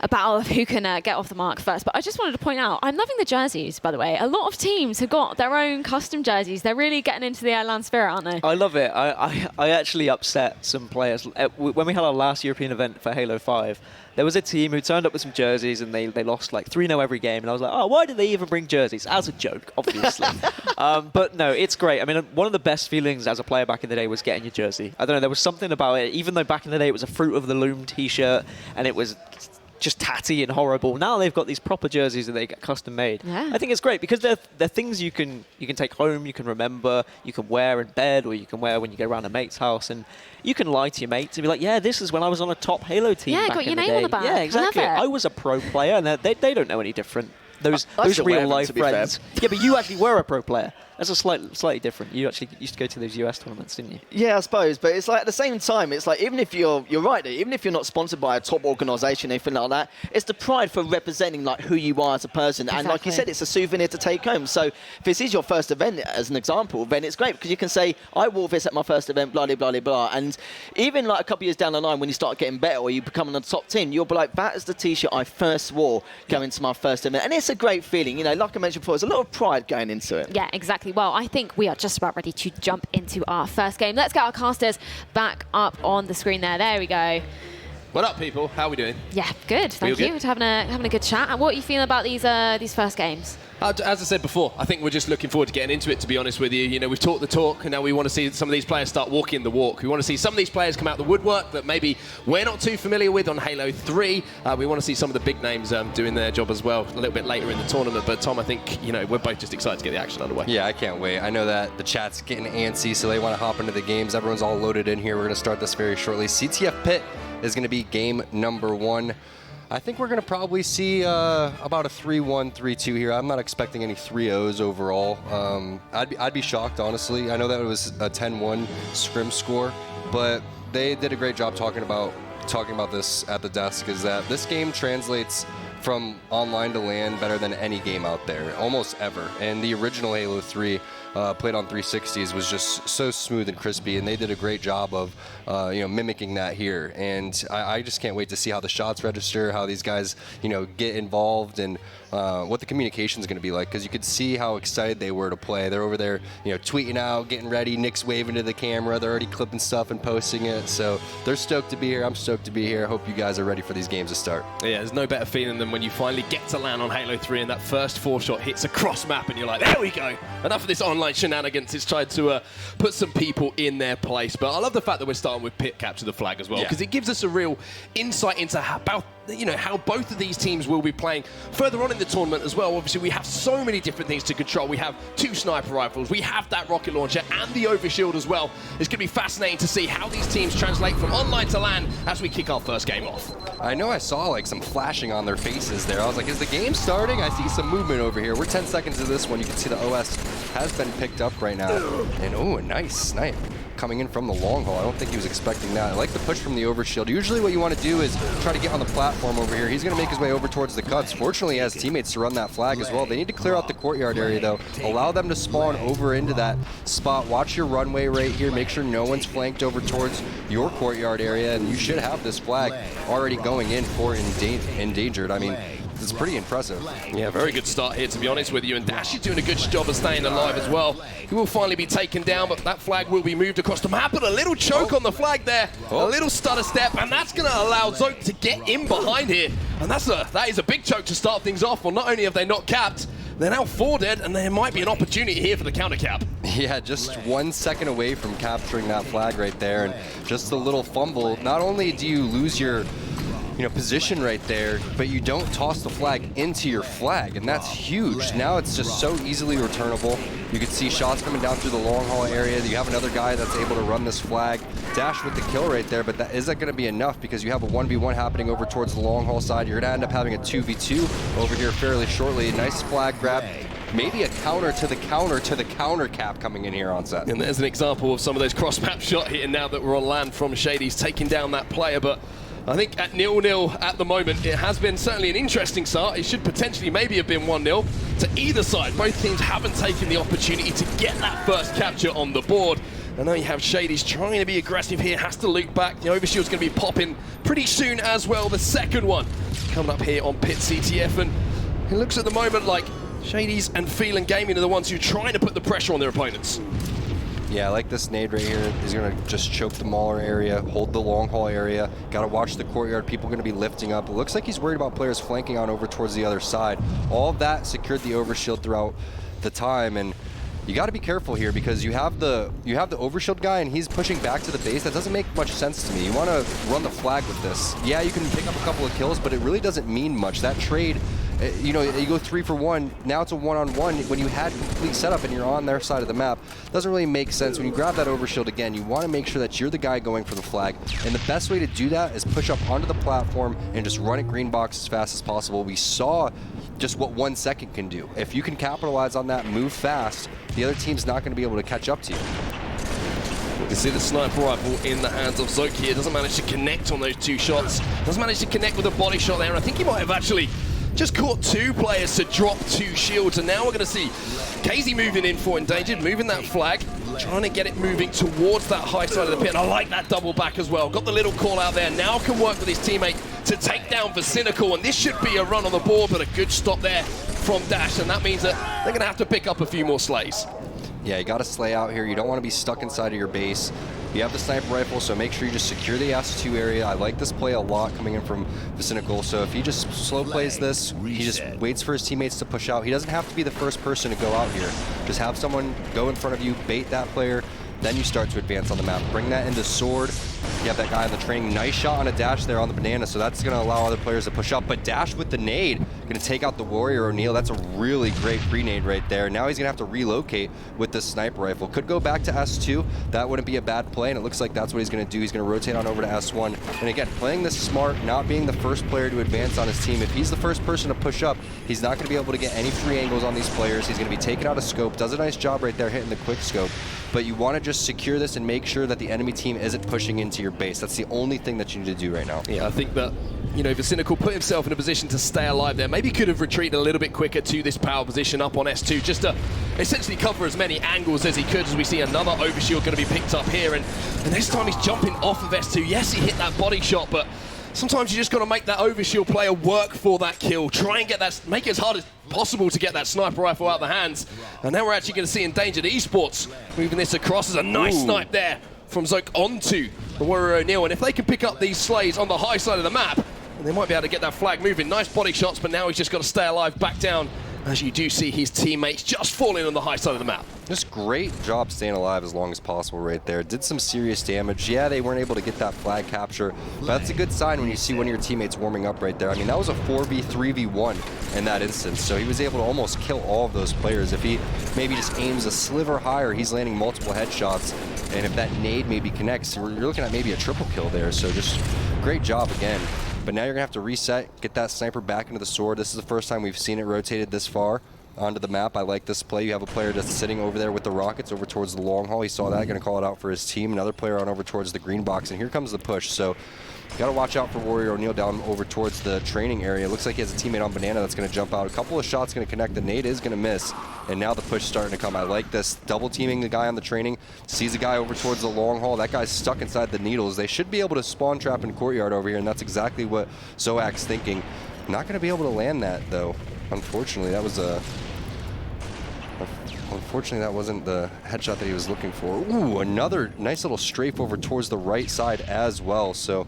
a battle of who can get off the mark first. But I just wanted to point out, I'm loving the jerseys, by the way. A lot of teams have got their own custom jerseys. They're really getting into the Airland spirit, aren't they? I love it. I actually upset some players. When we had our last European event for Halo 5, there was a team who turned up with some jerseys and they lost like 3-0 every game. And I was like, oh, why did they even bring jerseys? As a joke, obviously. But no, it's great. I mean, one of the best feelings as a player back in the day was getting your jersey. I don't know, there was something about it, even though back in the day it was a Fruit of the Loom t-shirt and it was just tatty and horrible. Now they've got these proper jerseys that they get custom made. Yeah. I think it's great because they're things you can take home, you can remember, you can wear in bed, or you can wear when you go around a mate's house, and you can lie to your mates and be like, yeah, this is when I was on a top Halo team back got in your the name day. on the back. Yeah, exactly. I love it. I was a pro player, and they don't know any different. Those still wear real them, life to be friends. fair. Yeah, but you actually were a pro player. That's a slightly different. You actually used to go to those US tournaments, didn't you? Yeah, I suppose, but it's like at the same time, it's like even if you're right, even if you're not sponsored by a top organisation, anything like that, it's the pride for representing like who you are as a person, and like you said, it's a souvenir to take home. So if this is your first event, as an example, then it's great because you can say, I wore this at my first event, blah blah blah blah, and even like a couple of years down the line, when you start getting better or you become on the top team, you'll be like, that is the T-shirt I first wore going to my first event, and it's a great feeling. Like I mentioned before, there's a lot of pride going into it. Yeah, exactly. Well, I think we are just about ready to jump into our first game. Let's get our casters back up on the screen there. There we go. What up, people? How are we doing? Yeah, good. Thank you. We're having a good chat. And what are you feeling about these first games? As I said before, I think we're just looking forward to getting into it, to be honest with you. We've talked the talk, and now we want to see some of these players start walking the walk. We want to see some of these players come out the woodwork that maybe we're not too familiar with on Halo 3. We want to see some of the big names doing their job as well a little bit later in the tournament. But Tom, I think, we're both just excited to get the action underway. Yeah, I can't wait. I know that the chat's getting antsy, so they want to hop into the games. Everyone's all loaded in here. We're going to start this very shortly. CTF Pit is going to be game number 1. I think we're going to probably see about a 3-1, 3-2 here. I'm not expecting any 3-0s overall. I'd be shocked, honestly. I know that it was a 10-1 scrim score, but they did a great job talking about this at the desk, is that this game translates from online to LAN better than any game out there, almost ever. And the original Halo 3 played on 360s was just so smooth and crispy, and they did a great job of mimicking that here. And I just can't wait to see how the shots register, how these guys get involved, and what the communication is going to be like, because you could see how excited they were to play. They're over there tweeting out, getting ready, Nick's waving to the camera, they're already clipping stuff and posting it, so they're stoked to be here. I'm stoked to be here. Hope you guys are ready for these games to start. Yeah, there's no better feeling than when you finally get to land on Halo 3 and that first 4-shot hits across map and you're like, there we go, enough of this online shenanigans. It's tried to put some people in their place. But I love the fact that we're starting with Pit capture the flag as well, because it gives us a real insight into how both of these teams will be playing further on in the tournament as well. Obviously, we have so many different things to control. We have 2 sniper rifles, we have that rocket launcher and the overshield as well. It's going to be fascinating to see how these teams translate from online to LAN as we kick our first game off. I know I saw like some flashing on their faces there. I was like, is the game starting? I see some movement over here. We're 10 seconds into this one. You can see the OS has been picked up right now. And oh, a nice snipe coming in from the long haul. I don't think he was expecting that. I like the push from the overshield. Usually what you want to do is try to get on the platform over here. He's going to make his way over towards the cuts. Fortunately, he has teammates to run that flag as well. They need to clear out the courtyard area, though. Allow them to spawn over into that spot. Watch your runway right here. Make sure no one's flanked over towards your courtyard area, and you should have this flag already going in for Endangered. I mean, it's pretty impressive. Yeah, very good start here, to be honest with you. And Dash is doing a good job of staying alive as well. He will finally be taken down, but that flag will be moved across the map. But a little choke on the flag there, a little stutter step, and that's going to allow Zoke to get in behind here. And that is a big choke to start things off. Well, not only have they not capped, They're now 4 dead, and there might be an opportunity here for the counter cap. Yeah, just 1 second away from capturing that flag right there, and just a little fumble. Not only do you lose your position right there, but you don't toss the flag into your flag, and that's huge. Now it's just so easily returnable. You can see shots coming down through the long haul area. You have another guy that's able to run this flag. Dash with the kill right there, but that isn't going to be enough because you have a 1v1 happening over towards the long haul side. You're going to end up having a 2v2 over here fairly shortly. Nice flag grab. Maybe a counter to the counter cap coming in here, Onset. And there's an example of some of those cross-map shot hitting now that we're on land from Shady's taking down that player, but I think at 0-0 at the moment, it has been certainly an interesting start. It should potentially maybe have been 1-0 to either side. Both teams haven't taken the opportunity to get that first capture on the board. And now you have Shady's trying to be aggressive here, has to loop back. The overshield's going to be popping pretty soon as well. The second one coming up here on Pit CTF, and it looks at the moment like Shady's and Phelan Gaming are the ones who are trying to put the pressure on their opponents. Yeah, I like this nade right here. He's going to just choke the mauler area, hold the long haul area. Got to watch the courtyard. People going to be lifting up. It looks like he's worried about players flanking on over towards the other side. All of that secured the overshield throughout the time, and you got to be careful here because you have the overshield guy and he's pushing back to the base. That doesn't make much sense to me. You want to run the flag with this. Yeah, you can pick up a couple of kills, but it really doesn't mean much. That trade, you go 3 for 1. Now it's a 1-on-1 when you had complete setup and you're on their side of the map. Doesn't really make sense. When you grab that overshield again, you want to make sure that you're the guy going for the flag. And the best way to do that is push up onto the platform and just run it green box as fast as possible. We saw just what 1 second can do. If you can capitalize on that, move fast, the other team's not going to be able to catch up to you. You can see the sniper rifle in the hands of Zoke here. Doesn't manage to connect on those 2 shots. Doesn't manage to connect with a body shot there. And I think he might have actually just caught 2 players to drop 2 shields. And now we're going to see KZ moving in for Endangered, moving that flag, trying to get it moving towards that high side of the pit. And I like that double back as well. Got the little call out there. Now can work with his teammate to take down Cynical. And this should be a run on the board, but a good stop there from Dash. And that means that they're going to have to pick up a few more slays. Yeah, you got to slay out here. You don't want to be stuck inside of your base. You have the sniper rifle, so make sure you just secure the S2 area. I like this play a lot coming in from Cynical. So if he just slow plays this, he just waits for his teammates to push out. He doesn't have to be the first person to go out here. Just have someone go in front of you, bait that player, then you start to advance on the map. Bring that into Sword. You have that guy in the training. Nice shot on a Dash there on the banana, so that's going to allow other players to push up. But Dash with the nade, going to take out the Warrior O'Neal. That's a really great pre-nade right there. Now he's going to have to relocate with this sniper rifle. Could go back to S2. That wouldn't be a bad play, and it looks like that's what he's going to do. He's going to rotate on over to S1. And again, playing this smart, not being the first player to advance on his team. If he's the first person to push up, he's not going to be able to get any free angles on these players. He's going to be taken out of scope. Does a nice job right there hitting the quick scope. But you want to just secure this and make sure that the enemy team isn't pushing into your base. That's the only thing that you need to do right now. Yeah, I think that, Cynical put himself in a position to stay alive there. Maybe could have retreated a little bit quicker to this power position up on S2, just to essentially cover as many angles as he could, as we see another overshield going to be picked up here. And this time he's jumping off of S2. Yes, he hit that body shot, but sometimes you just got to make that overshield player work for that kill. Try and get that, make it as hard as possible to get that sniper rifle out of the hands. And now we're actually going to see Endangered Esports moving this across. There's a nice snipe there from Zoke onto the Warrior O'Neal. And if they can pick up these slays on the high side of the map, they might be able to get that flag moving. Nice body shots, but now he's just got to stay alive back down, as you do see his teammates just falling on the high side of the map. Just great job staying alive as long as possible right there. Did some serious damage. Yeah, they weren't able to get that flag capture, but that's a good sign when you see one of your teammates warming up right there. I mean, that was a 4v3v1 in that instance, so he was able to almost kill all of those players. If he maybe just aims a sliver higher, he's landing multiple headshots, and if that nade maybe connects, you're looking at maybe a triple kill there, so just great job again. But now you're going to have to reset, get that sniper back into the Sword. This is the first time we've seen it rotated this far onto the map. I like this play. You have a player that's sitting over there with the rockets over towards the long haul. He saw that, going to call it out for his team. Another player on over towards the green box, and here comes the push. So got to watch out for Warrior O'Neal down over towards the training area. Looks like he has a teammate on banana that's going to jump out. A couple of shots going to connect. The nade is going to miss, and now the push is starting to come. I like this. Double teaming the guy on the training. Sees a guy over towards the long haul. That guy's stuck inside the needles. They should be able to spawn trap in courtyard over here, and that's exactly what Zoac's thinking. Not going to be able to land that, though. Unfortunately, that was a... Unfortunately, that wasn't the headshot that he was looking for. Ooh, another nice little strafe over towards the right side as well. So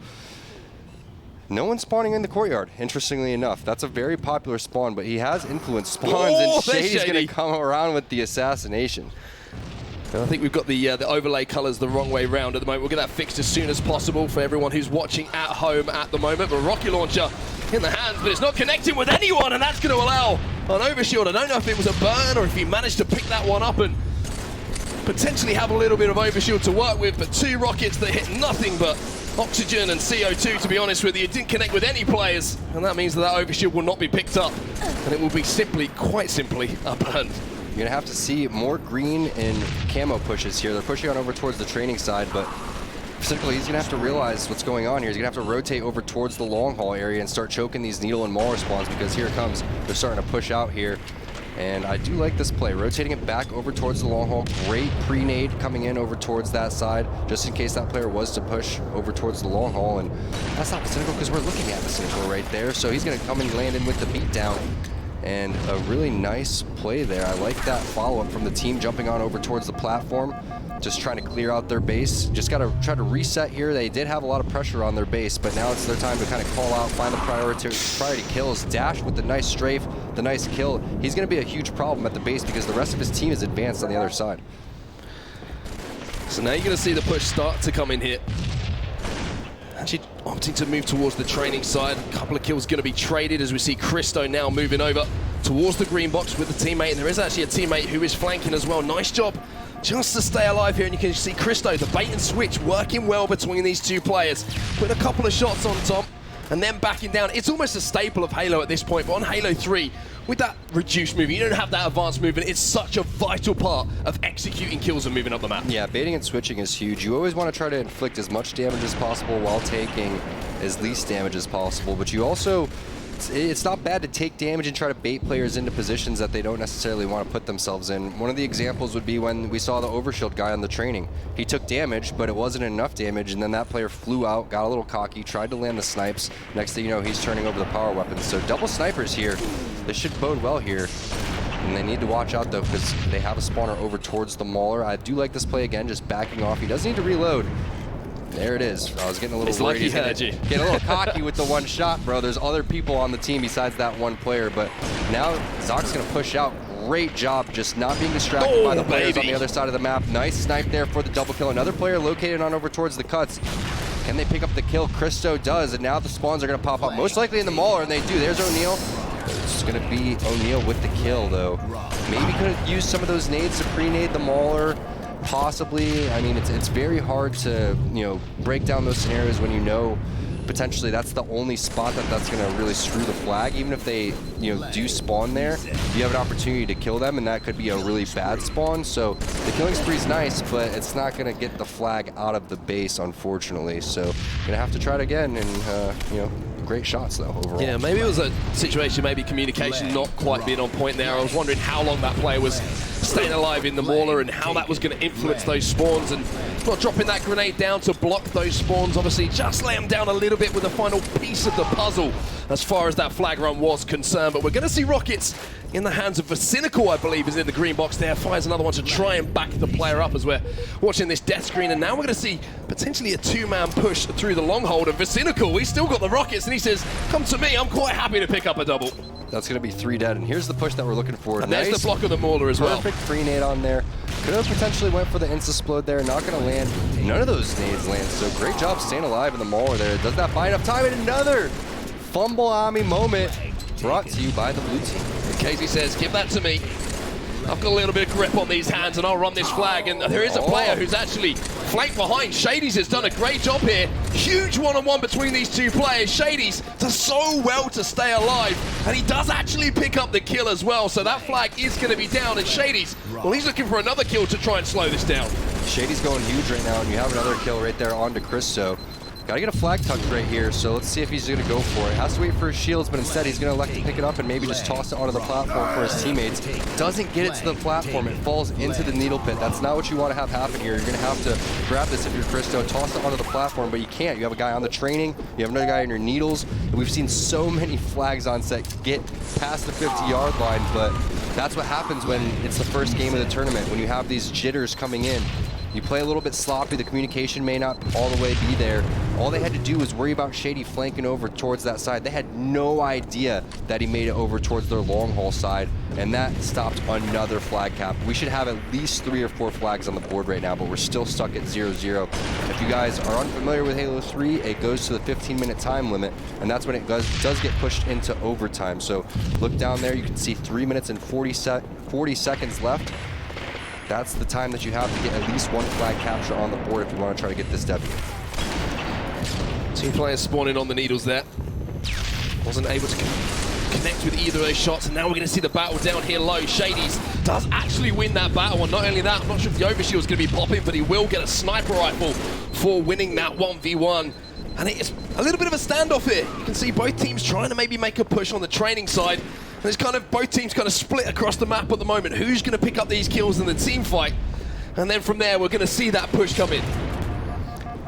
No one's spawning in the courtyard, interestingly enough. That's a very popular spawn, but he has influence spawns, and Shady's going to come around with the assassination. And I think we've got the overlay colours the wrong way round at the moment. We'll get that fixed as soon as possible for everyone who's watching at home at the moment. But rocket launcher in the hands, but it's not connecting with anyone, and that's going to allow an overshield. I don't know if it was a burn or if he managed to pick that one up and potentially have a little bit of overshield to work with, but 2 rockets that hit nothing but oxygen and CO2, to be honest with you. It didn't connect with any players, and that means that overshield will not be picked up, and it will be quite simply, a burn. You're going to have to see more green and camo pushes here. They're pushing on over towards the training side, but Specifically, he's going to have to realize what's going on here. He's going to have to rotate over towards the long haul area and start choking these needle and mauler spawns, because here it comes. They're starting to push out here. And I do like this play, rotating it back over towards the long haul. Great pre-nade coming in over towards that side, just in case that player was to push over towards the long haul. And that's not cynical, because we're looking at the cynical right there. So he's going to come and land in with the beatdown. And a really nice play there. I like that follow-up from the team jumping on over towards the platform, just trying to clear out their base. Just got to try to reset here. They did have a lot of pressure on their base, but now it's their time to kind of call out, find the priority kills. Dash with the nice strafe, the nice kill. He's going to be a huge problem at the base because the rest of his team is advanced on the other side. So now you're going to see the push start to come in here. Actually opting to move towards the training side. A couple of kills going to be traded as we see Christo now moving over towards the green box with the teammate. And there is actually a teammate who is flanking as well. Nice job just to stay alive here. And you can see Christo, the bait and switch, working well between these two players. Putting a couple of shots on top and then backing down. It's almost a staple of Halo at this point. But on Halo 3, with that reduced movement, you don't have that advanced movement. It's such a vital part of executing kills and moving up the map. Yeah, baiting and switching is huge. You always want to try to inflict as much damage as possible while taking as least damage as possible. But you also, it's not bad to take damage and try to bait players into positions that they don't necessarily want to put themselves in. One of the examples would be when we saw the overshield guy on the training. He took damage, but it wasn't enough damage, and then that player flew out, got a little cocky, tried to land the snipes. Next thing you know, he's turning over the power weapons. So double snipers here. This should bode well here. And they need to watch out, though, because they have a spawner over towards the mauler. I do like this play again, just backing off. He doesn't need to reload. There it is. I was getting a little worried. He's getting a little cocky with the one shot, bro. There's other people on the team besides that one player, but now Zoc's going to push out. Great job just not being distracted by the players on the other side of the map. Nice snipe there for the double kill. Another player located on over towards the cuts. Can they pick up the kill? Christo does, and now the spawns are going to pop up, most likely in the mauler, and they do. There's O'Neal. It's going to be O'Neal with the kill, though. Maybe could have used some of those nades to pre-nade the mauler. Possibly. I mean, it's very hard to, break down those scenarios when you know potentially that's the only spot that's going to really screw the flag. Even if they, do spawn there, you have an opportunity to kill them, and that could be a really bad spawn. So the killing spree is nice, but it's not going to get the flag out of the base, unfortunately. So you're going to have to try it again, and, great shots, though, overall. Yeah, maybe it was a situation, maybe communication not quite being on point there. I was wondering how long that player was staying alive in the mauler and how that was going to influence those spawns, and not dropping that grenade down to block those spawns. Obviously, just lay them down a little bit with the final piece of the puzzle as far as that flag run was concerned. But we're going to see rockets in the hands of Vicinical, I believe, is in the green box there. Fires another one to try and back the player up as we're watching this death screen. And now we're going to see potentially a two-man push through the long hold. And Vicinical, he's still got the rockets, and he says, come to me, I'm quite happy to pick up a double. That's going to be 3 dead, and here's the push that we're looking for. And there's the block of the mauler as well. Perfect free nade on there. Could have potentially went for the insta-splode there. Not going to land. None of those nades land, so great job staying alive in the mauler there. Does not buy enough time, and another fumble Ami moment brought to you by the blue team. Casey says, give that to me. I've got a little bit of grip on these hands, and I'll run this flag. And there is a player who's actually flanked behind. Shades has done a great job here. Huge one-on-one between these two players. Shades does so well to stay alive, and he does actually pick up the kill as well. So that flag is going to be down, and Shades, well, he's looking for another kill to try and slow this down. Shady's going huge right now, and you have another kill right there onto Christo. Gotta get a flag tucked right here, so let's see if he's gonna go for it. Has to wait for his shields, but instead he's gonna elect to pick it up and maybe just toss it onto the platform for his teammates. Doesn't get it to the platform, it falls into the needle pit. That's not what you want to have happen here. You're gonna have to grab this if you're Christo, toss it onto the platform, but you can't. You have a guy on the training, you have another guy in your needles, and we've seen so many flags on set get past the 50-yard line, but that's what happens when it's the first game of the tournament, when you have these jitters coming in. You play a little bit sloppy, the communication may not all the way be there. All they had to do was worry about Shady flanking over towards that side. They had no idea that he made it over towards their long haul side, and that stopped another flag cap. We should have at least 3 or 4 flags on the board right now, but we're still stuck at 0-0. If you guys are unfamiliar with Halo 3, it goes to the 15-minute time limit, and that's when it does get pushed into overtime. So look down there, you can see 3 minutes and 40 seconds left. That's the time that you have to get at least 1 flag capture on the board if you want to try to get this W. Team players spawning on the needles there. Wasn't able to connect with either of those shots, and now we're going to see the battle down here low. Shades does actually win that battle, and not only that, I'm not sure if the overshield is going to be popping, but he will get a sniper rifle for winning that 1v1. And it's a little bit of a standoff here. You can see both teams trying to maybe make a push on the training side. And it's kind of both teams kind of split across the map at the moment. Who's going to pick up these kills in the team fight? And then from there, we're going to see that push come in.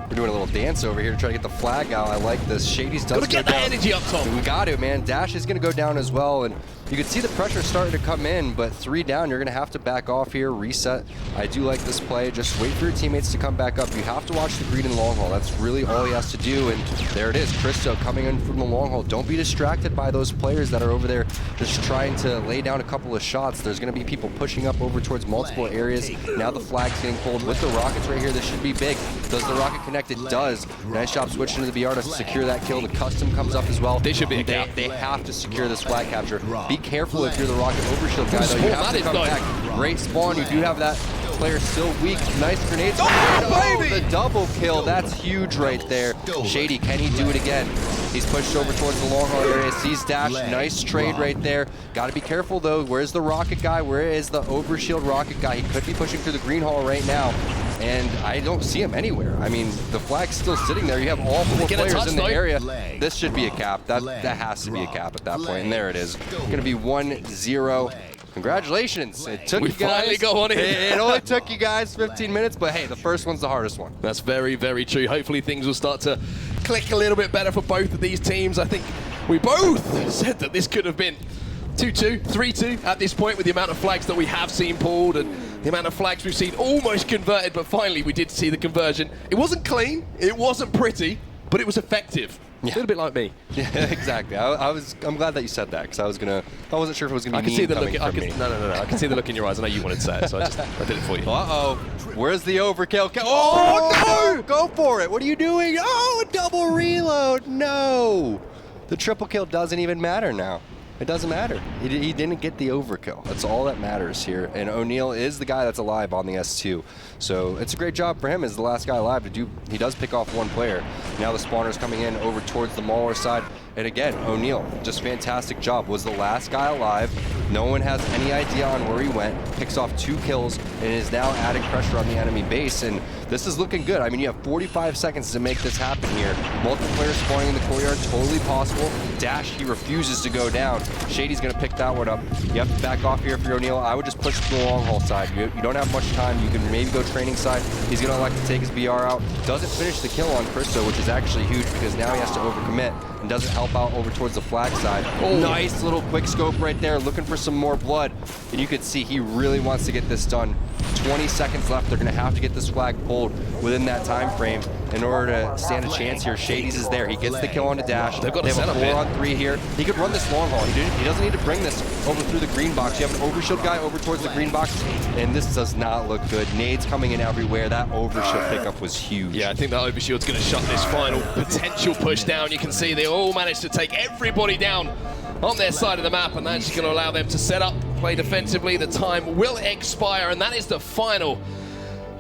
We're doing a little dance over here to try to get the flag out. I like this. Shady's does Gotta go get down. that energy up, Tom. We got it, man. Dash is going to go down as well, and you can see the pressure starting to come in, but 3 down, you're going to have to back off here, reset. I do like this play. Just wait for your teammates to come back up. You have to watch the green and long haul. That's really all he has to do, and there it is. Christo coming in from the long haul. Don't be distracted by those players that are over there just trying to lay down a couple of shots. There's going to be people pushing up over towards multiple areas. Now the flag's getting pulled with the rockets right here. This should be big. Does the rocket connect? It does. Nice job switching to the BR to secure that kill. The custom comes up as well. They should be a cap. They have to secure this flag capture. Be careful if you're the rocket overshield guy, though. You have to come back. Great spawn. You do have that player still weak. Nice grenades. Oh, baby! The double kill. That's huge right there. Shady, can he do it again? He's pushed over towards the long haul area. Sees Dash. Nice trade right there. Got to be careful, though. Where's the rocket guy? Where is the overshield rocket guy? He could be pushing through the green hall right now, and I don't see him anywhere. I mean, the flag's still sitting there. You have all 4 players in the area. This should be a cap. That has to be a cap at that point, and there it is. Going to be 1-0. Congratulations. It took We you guys. finally go on in. It only took you guys 15 minutes, but hey, the first one's the hardest one. That's very, very true. Hopefully things will start to click a little bit better for both of these teams. I think we both said that this could have been 2-2, 3-2 at this point with the amount of flags that we have seen pulled and the amount of flags we've seen almost converted, but finally we did see the conversion. It wasn't clean, it wasn't pretty, but it was effective. Yeah. A little bit like me. Yeah, exactly. I'm glad that you said that, because I wasn't sure if it was going to be see the coming look. from me. No. I can see the look in your eyes. I know you wanted to say it, so I did it for you. Uh-oh. Where's the overkill? Oh, no! Go for it. What are you doing? Oh, a double reload. No. The triple kill doesn't even matter now. It doesn't matter. He didn't get the overkill. That's all that matters here. And O'Neal is the guy that's alive on the S2. So it's a great job for him as the last guy alive to do. He does pick off 1 player. Now the spawner's coming in over towards the Mauler side. And again, O'Neal, just fantastic job. Was the last guy alive. No one has any idea on where he went. Picks off 2 kills and is now adding pressure on the enemy base. And this is looking good. I mean, you have 45 seconds to make this happen here. Multiple players spawning in the courtyard, totally possible. Dash, he refuses to go down. Shady's going to pick that one up. You have to back off here for O'Neal. I would just push to the long haul side. You don't have much time. You can maybe go training side. He's going to elect to take his BR out. Doesn't finish the kill on Christo, which is actually huge because now he has to overcommit and doesn't help out over towards the flag side. Oh. Nice little quick scope right there, looking for some more blood. And you can see he really wants to get this done. 20 seconds left. They're going to have to get this flag pulled within that time frame in order to stand a chance here. Shady's is there. He gets the kill on the Dash. They've got they a have a setup 4-on-3 here. He could run this long haul. He doesn't need to bring this over through the green box. You have an overshield guy over towards the green box, and this does not look good. Nades coming in everywhere. That overshield pickup was huge. Yeah, I think that overshield's going to shut this final potential push down. You can see they all managed to take everybody down on their side of the map, and that's just going to allow them to set up, play defensively. The time will expire, and that is the final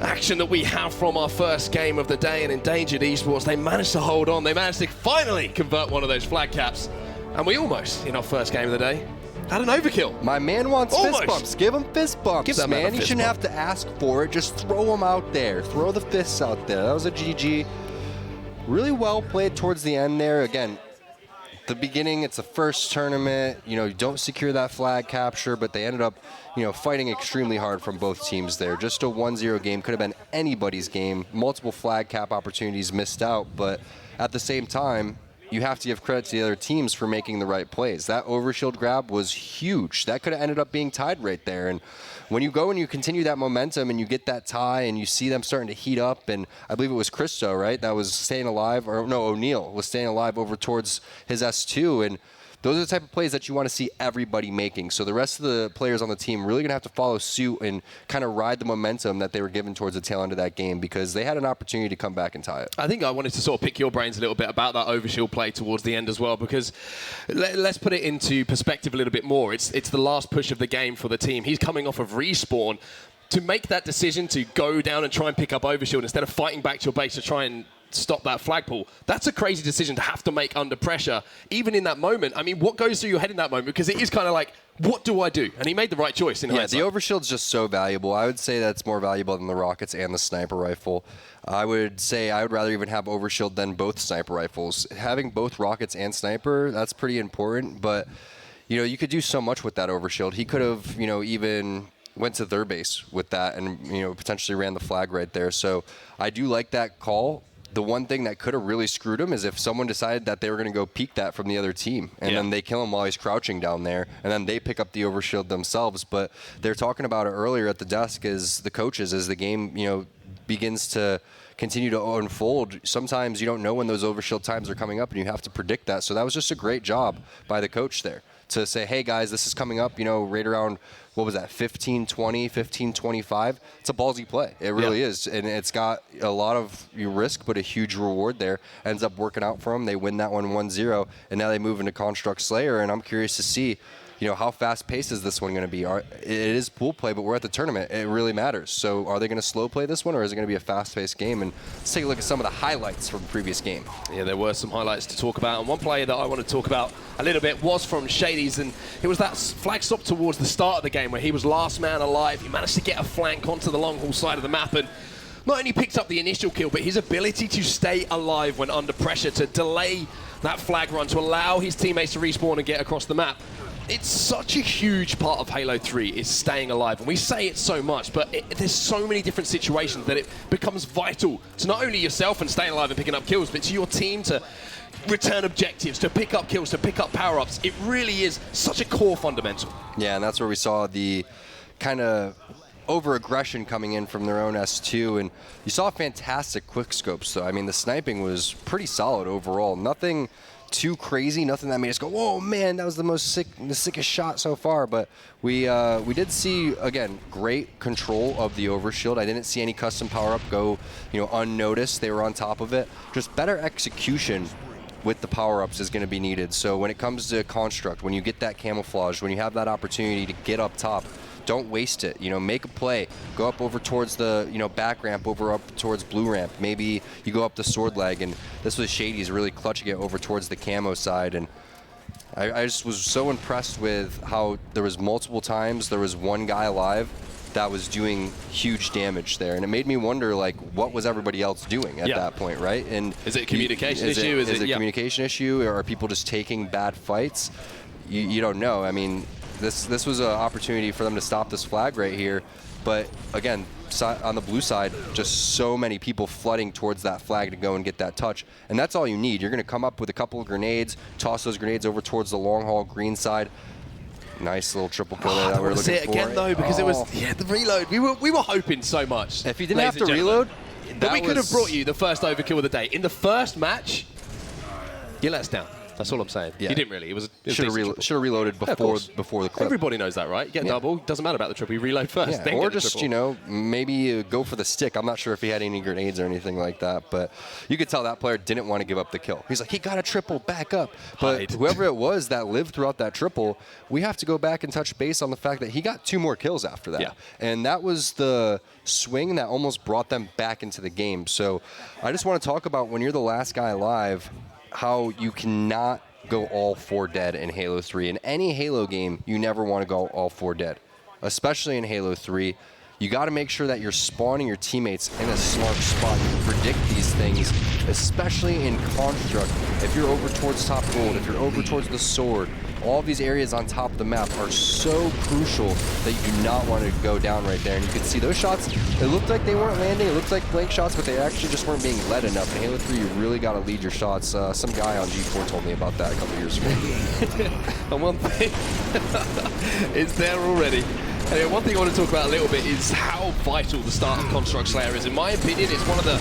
action that we have from our first game of the day in Endangered Esports. They managed to hold on. They managed to finally convert one of those flag caps, and we almost, in our first game of the day, had an overkill. My man wants Almost. fist bumps. Give him fist bumps, Give that man a He fist shouldn't bump. have to ask for it. Just throw them out there. Throw the fists out there. That was a GG. Really well played towards the end there. Again, the beginning, it's the first tournament. You don't secure that flag capture, but they ended up, fighting extremely hard from both teams there. Just a 1-0 game. Could have been anybody's game. Multiple flag cap opportunities missed out, but at the same time, you have to give credit to the other teams for making the right plays. That overshield grab was huge. That could have ended up being tied right there. And when you go and you continue that momentum and you get that tie and you see them starting to heat up, and I believe it was Christo, right, that was staying alive, or no, O'Neal was staying alive over towards his S2, and those are the type of plays that you want to see everybody making. So the rest of the players on the team really going to have to follow suit and kind of ride the momentum that they were given towards the tail end of that game, because they had an opportunity to come back and tie it. I think I wanted to sort of pick your brains a little bit about that overshield play towards the end as well, because let's put it into perspective a little bit more. It's the last push of the game for the team. He's coming off of respawn. To make that decision to go down and try and pick up overshield instead of fighting back to your base to try and stop that flagpole, that's a crazy decision to have to make under pressure, even in that moment. I mean, what goes through your head in that moment? Because it is kind of like, what do I do? And he made the right choice in hindsight. The overshield's just so valuable. I would say that's more valuable than the rockets and the sniper rifle. I would say I would rather even have overshield than both sniper rifles. Having both rockets and sniper, that's pretty important, but you could do so much with that overshield. He could have, even went to third base with that and, potentially ran the flag right there. So I do like that call. The one thing that could have really screwed him is if someone decided that they were going to go peek that from the other team, and then they kill him while he's crouching down there, and then they pick up the overshield themselves. But they're talking about it earlier at the desk as the coaches, as the game, begins to continue to unfold. Sometimes you don't know when those overshield times are coming up, and you have to predict that. So that was just a great job by the coach there to say, hey guys, this is coming up, right around, what was that, 15-20, 15-25. It's a ballsy play. It really is. And it's got a lot of risk, but a huge reward there. Ends up working out for them. They win that one 1-0, and now they move into Construct Slayer, and I'm curious to see, how fast-paced is this one going to be? It is pool play, but we're at the tournament. It really matters. So are they going to slow play this one, or is it going to be a fast-paced game? And let's take a look at some of the highlights from the previous game. Yeah, there were some highlights to talk about. And one player that I want to talk about a little bit was from Shady's, and it was that flag stop towards the start of the game where he was last man alive. He managed to get a flank onto the long haul side of the map, and not only picked up the initial kill, but his ability to stay alive when under pressure, to delay that flag run, to allow his teammates to respawn and get across the map. It's such a huge part of Halo 3 is staying alive. And we say it so much, but there's so many different situations that it becomes vital to not only yourself and staying alive and picking up kills, but to your team to return objectives, to pick up kills, to pick up power-ups. It really is such a core fundamental. Yeah, and that's where we saw the kind of over-aggression coming in from their own S2, and you saw fantastic quickscopes. So, I mean, the sniping was pretty solid overall. Nothing too crazy, nothing that made us go, whoa, man, that was the sickest shot so far. But we did see, again, great control of the overshield. I didn't see any custom power-up go, unnoticed. They were on top of it. Just better execution with the power-ups is going to be needed. So when it comes to Construct, when you get that camouflage, when you have that opportunity to get up top, don't waste it. Make a play. Go up over towards the, back ramp, over up towards blue ramp. Maybe you go up the sword leg, and this was Shady's really clutching it over towards the camo side. And I just was so impressed with how there was multiple times there was one guy alive that was doing huge damage there, and it made me wonder, what was everybody else doing at that point, right? And is it a communication issue? Is it a communication issue, or are people just taking bad fights? You don't know. I mean, this was an opportunity for them to stop this flag right here, but again, on the blue side, just so many people flooding towards that flag to go and get that touch, and that's all you need. You're going to come up with a couple of grenades, toss those grenades over towards the long haul green side. Nice little triple kill there that we're looking for. See it again though, because it was the reload. We were hoping so much. If you didn't have to reload, that we could have brought you the first overkill of the day in the first match. You let us down. That's all I'm saying. Yeah. You didn't really. It was should have reloaded before the clip. Everybody knows that, right? You get double. Doesn't matter about the triple. You reload first. Then or just maybe go for the stick. I'm not sure if he had any grenades or anything like that, but you could tell that player didn't want to give up the kill. He's like, he got a triple, back up. But whoever it was that lived throughout that triple, we have to go back and touch base on the fact that he got 2 more kills after that. Yeah. And that was the swing that almost brought them back into the game. So I just want to talk about when you're the last guy alive, how you cannot go all 4 dead in Halo 3. In any Halo game, you never want to go all 4 dead, especially in Halo 3. you got to make sure that you're spawning your teammates in a smart spot. You can predict these things, especially in Construct. If you're over towards top gold, if you're over towards the sword, all of these areas on top of the map are so crucial that you do not want to go down right there. And you can see those shots, it looked like they weren't landing, it looked like blank shots, but they actually just weren't being led enough. In Halo 3, you really got to lead your shots. Some guy on G4 told me about that a couple years ago. And one thing is there already. And one thing I want to talk about a little bit is how vital the start of Construct Slayer is. In my opinion, it's one of the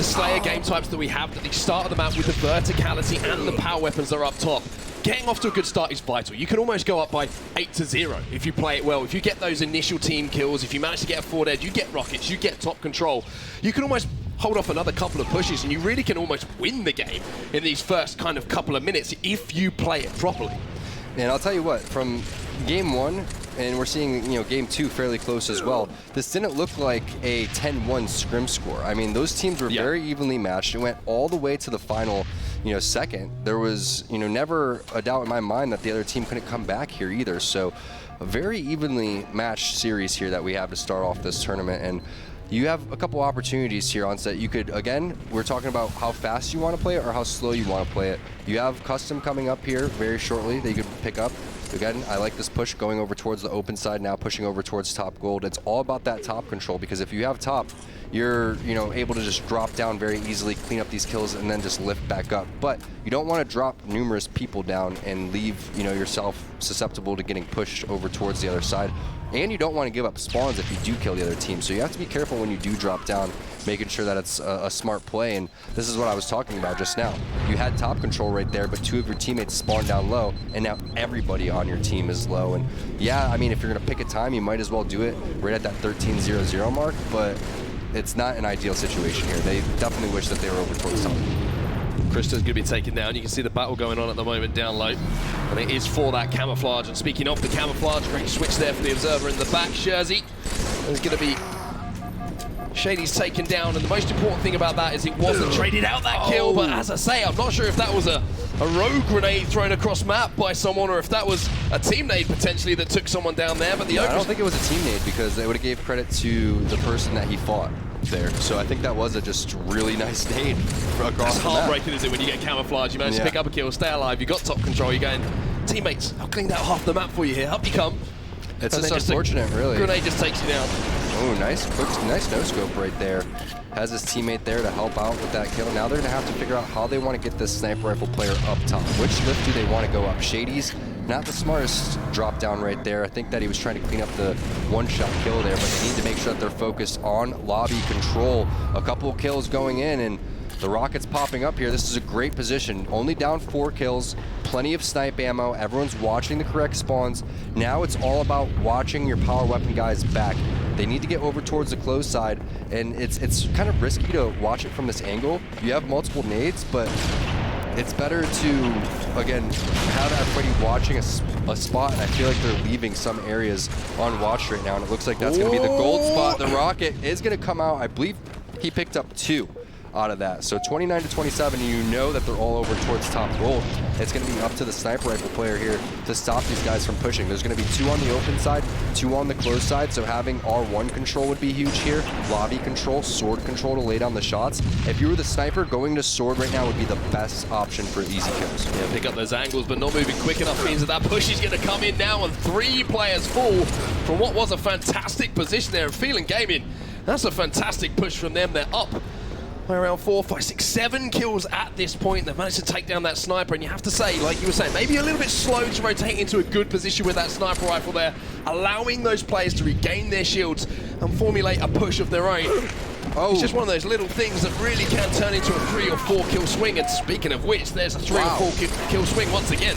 Slayer game types that we have at the start of the map with the verticality and the power weapons that are up top. Getting off to a good start is vital. You can almost go up by 8-0 if you play it well. If you get those initial team kills, if you manage to get a forward edge, you get rockets, you get top control. You can almost hold off another couple of pushes and you really can almost win the game in these first kind of couple of minutes if you play it properly. And I'll tell you what, from game 1, and we're seeing, game 2 fairly close as well, this didn't look like a 10-1 scrim score. I mean, those teams were very evenly matched. It went all the way to the final second. There was, never a doubt in my mind that the other team couldn't come back here either. So a very evenly matched series here that we have to start off this tournament. And you have a couple opportunities here, Onset. You could, again, we're talking about how fast you want to play it or how slow you want to play it. You have custom coming up here very shortly that you could pick up. Again, I like this push going over towards the open side, now pushing over towards top gold. It's all about that top control, because if you have top, you're able to just drop down very easily, clean up these kills, and then just lift back up. But you don't want to drop numerous people down and leave yourself susceptible to getting pushed over towards the other side. And you don't want to give up spawns if you do kill the other team. So you have to be careful when you do drop down, making sure that it's a smart play. And this is what I was talking about just now. You had top control right there, but 2 of your teammates spawned down low, and now everybody on your team is low. And yeah, I mean, if you're going to pick a time, you might as well do it right at that 13:00 mark, but it's not an ideal situation here. They definitely wish that they were over towards top. Krista's going to be taken down. You can see the battle going on at the moment down low. And it is for that camouflage. And speaking of the camouflage, great switch there for the observer in the back. Jersey is going to be... Shady's taken down, and the most important thing about that is it wasn't traded out that kill, but as I say, I'm not sure if that was a rogue grenade thrown across map by someone, or if that was a team nade potentially that took someone down there. But I don't think it was a team nade, because they would have gave credit to the person that he fought there. So I think that was a just really nice nade across the map. It's heartbreaking, is it, when you get camouflage, you manage to pick up a kill, stay alive, you got top control, you're going, teammates, I've cleaned out half the map for you here, up you come. It's just unfortunate, really. Grenade just takes you down. Oh, nice no-scope right there. Has his teammate there to help out with that kill. Now they're going to have to figure out how they want to get this sniper rifle player up top. Which lift do they want to go up? Shady's not the smartest drop down right there. I think that he was trying to clean up the one-shot kill there, but they need to make sure that they're focused on lobby control. A couple of kills going in, and the rockets popping up here. This is a great position. Only down 4 kills, plenty of snipe ammo. Everyone's watching the correct spawns. Now it's all about watching your power weapon guys back. They need to get over towards the close side, and it's kind of risky to watch it from this angle. You have multiple nades, but it's better to, again, have everybody watching a spot, and I feel like they're leaving some areas unwatched right now, and it looks like that's going to be the gold spot. The rocket is going to come out. I believe he picked up 2 out of that. So 29-27, you know that they're all over towards top gold. It's going to be up to the sniper rifle player here to stop these guys from pushing. There's going to be 2 on the open side, 2 on the close side, so having R1 control would be huge here. Lobby control, sword control to lay down the shots. If you were the sniper, going to sword right now would be the best option for easy kills. Yeah, pick up those angles, but not moving quick enough means that push is going to come in now, and 3 players fall from what was a fantastic position there. And Phelan Gaming, that's a fantastic push from them. They're up around 4, 5, 6, 7 kills at this point. They've managed to take down that sniper, and you have to say, like you were saying, maybe a little bit slow to rotate into a good position with that sniper rifle there, allowing those players to regain their shields and formulate a push of their own. It's just one of those little things that really can turn into a 3 or 4 kill swing. And speaking of which, there's a 3 or 4 kill swing once again.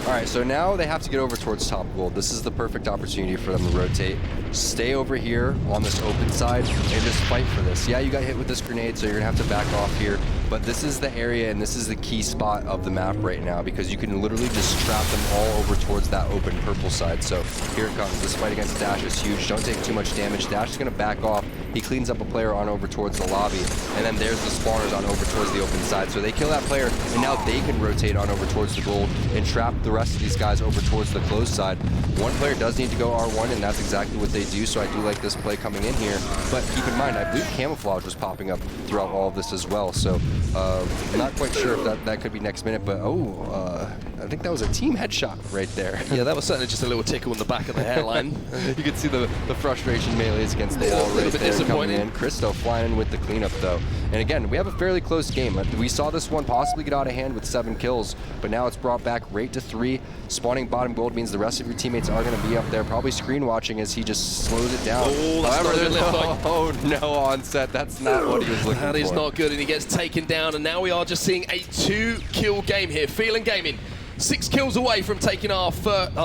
All right, so now they have to get over towards top gold. This is the perfect opportunity for them to rotate. Stay over here on this open side and just fight for this. Yeah, you got hit with this grenade, so you're gonna have to back off here. But this is the area, and this is the key spot of the map right now, because you can literally just trap them all over towards that open purple side. So here it comes. This fight against Dash is huge. Don't take too much damage. Dash is gonna back off he cleans up a player on over towards the lobby, and then there's the spawners on over towards the open side. So they kill that player, and now they can rotate on over towards the gold and trap the rest of these guys over towards the closed side. One player does need to go R1, and that's exactly what they do, so I do like this play coming in here. But keep in mind, I believe camouflage was popping up throughout all of this as well, so I'm not quite sure if that could be next minute, but I think that was a team headshot right there. Yeah, that was certainly just a little tickle in the back of the hairline. You could see the frustration melees against the wall a little bit disappointing. Christo flying in with the cleanup though. And again, we have a fairly close game. We saw this one possibly get out of hand with 7 kills, but now it's brought back right to 3. Spawning bottom gold means the rest of your teammates are going to be up there, probably screen watching as he just slows it down. Oh, that's not good. Oh no, Onset, that's not what he was looking for. That is not good, and he gets taken down, and now we are just seeing a 2-kill game here. Phelan Gaming, 6 kills away from taking our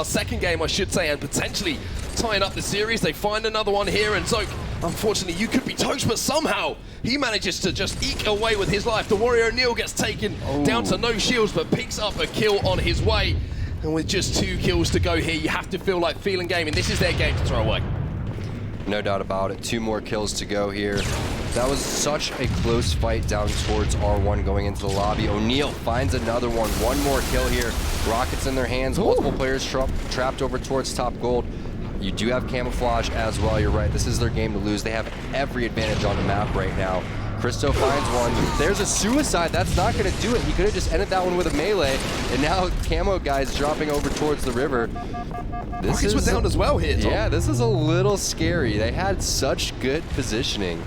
second game, I should say, and potentially tying up the series. They find another one here, and Zoke, unfortunately, you could be toast, but somehow he manages to just eke away with his life. The Warrior O'Neal gets taken down to no shields, but picks up a kill on his way. And with just 2 kills to go here, you have to feel like Phelan Gaming, this is their game to throw away. No doubt about it. 2 more kills to go here. That was such a close fight down towards R1 going into the lobby. O'Neal finds another one. 1 more kill here. Rockets in their hands. Multiple players trapped over towards top gold. You do have camouflage as well. You're right. This is their game to lose. They have every advantage on the map right now. Christo finds one. There's a suicide. That's not going to do it. He could have just ended that one with a melee. And now Camo guy's dropping over towards the river. Rockets were down as well here, Tom. Yeah, this is a little scary. They had such good positioning.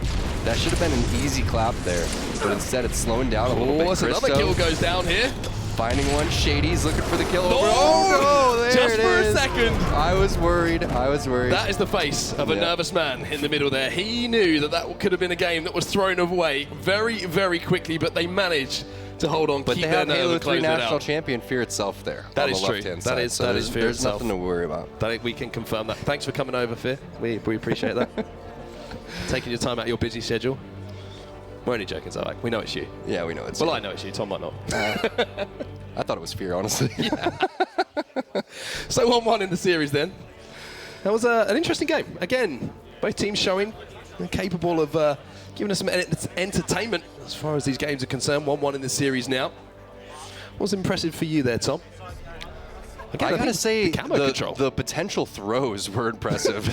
That should have been an easy clap there. But instead, it's slowing down a little bit. That's another kill goes down here. Finding one. Shady's looking for the kill. Oh, no, there just it for is. a second. I was worried. I was worried. That is the face of a nervous man in the middle there. He knew that could have been a game that was thrown away very, very quickly, but they managed to hold on, but keep they their have nerve, Halo and 3 close it national out. champion Fear itself there. That on is the true. left-hand That side. is So Fear there's itself. nothing to worry about. We can confirm that. Thanks for coming over, Fear. We appreciate that. Taking your time out of your busy schedule. We're only joking, Zoak. We know it's you. Yeah, we know it's Well, you. I know it's you. Tom might not. I thought it was Fear, honestly. So 1-1 in the series then. That was an interesting game. Again, both teams showing they're capable of giving us some entertainment as far as these games are concerned. 1-1 in the series now. What was impressive for you there, Tom? Again, I gotta say, the potential throws were impressive.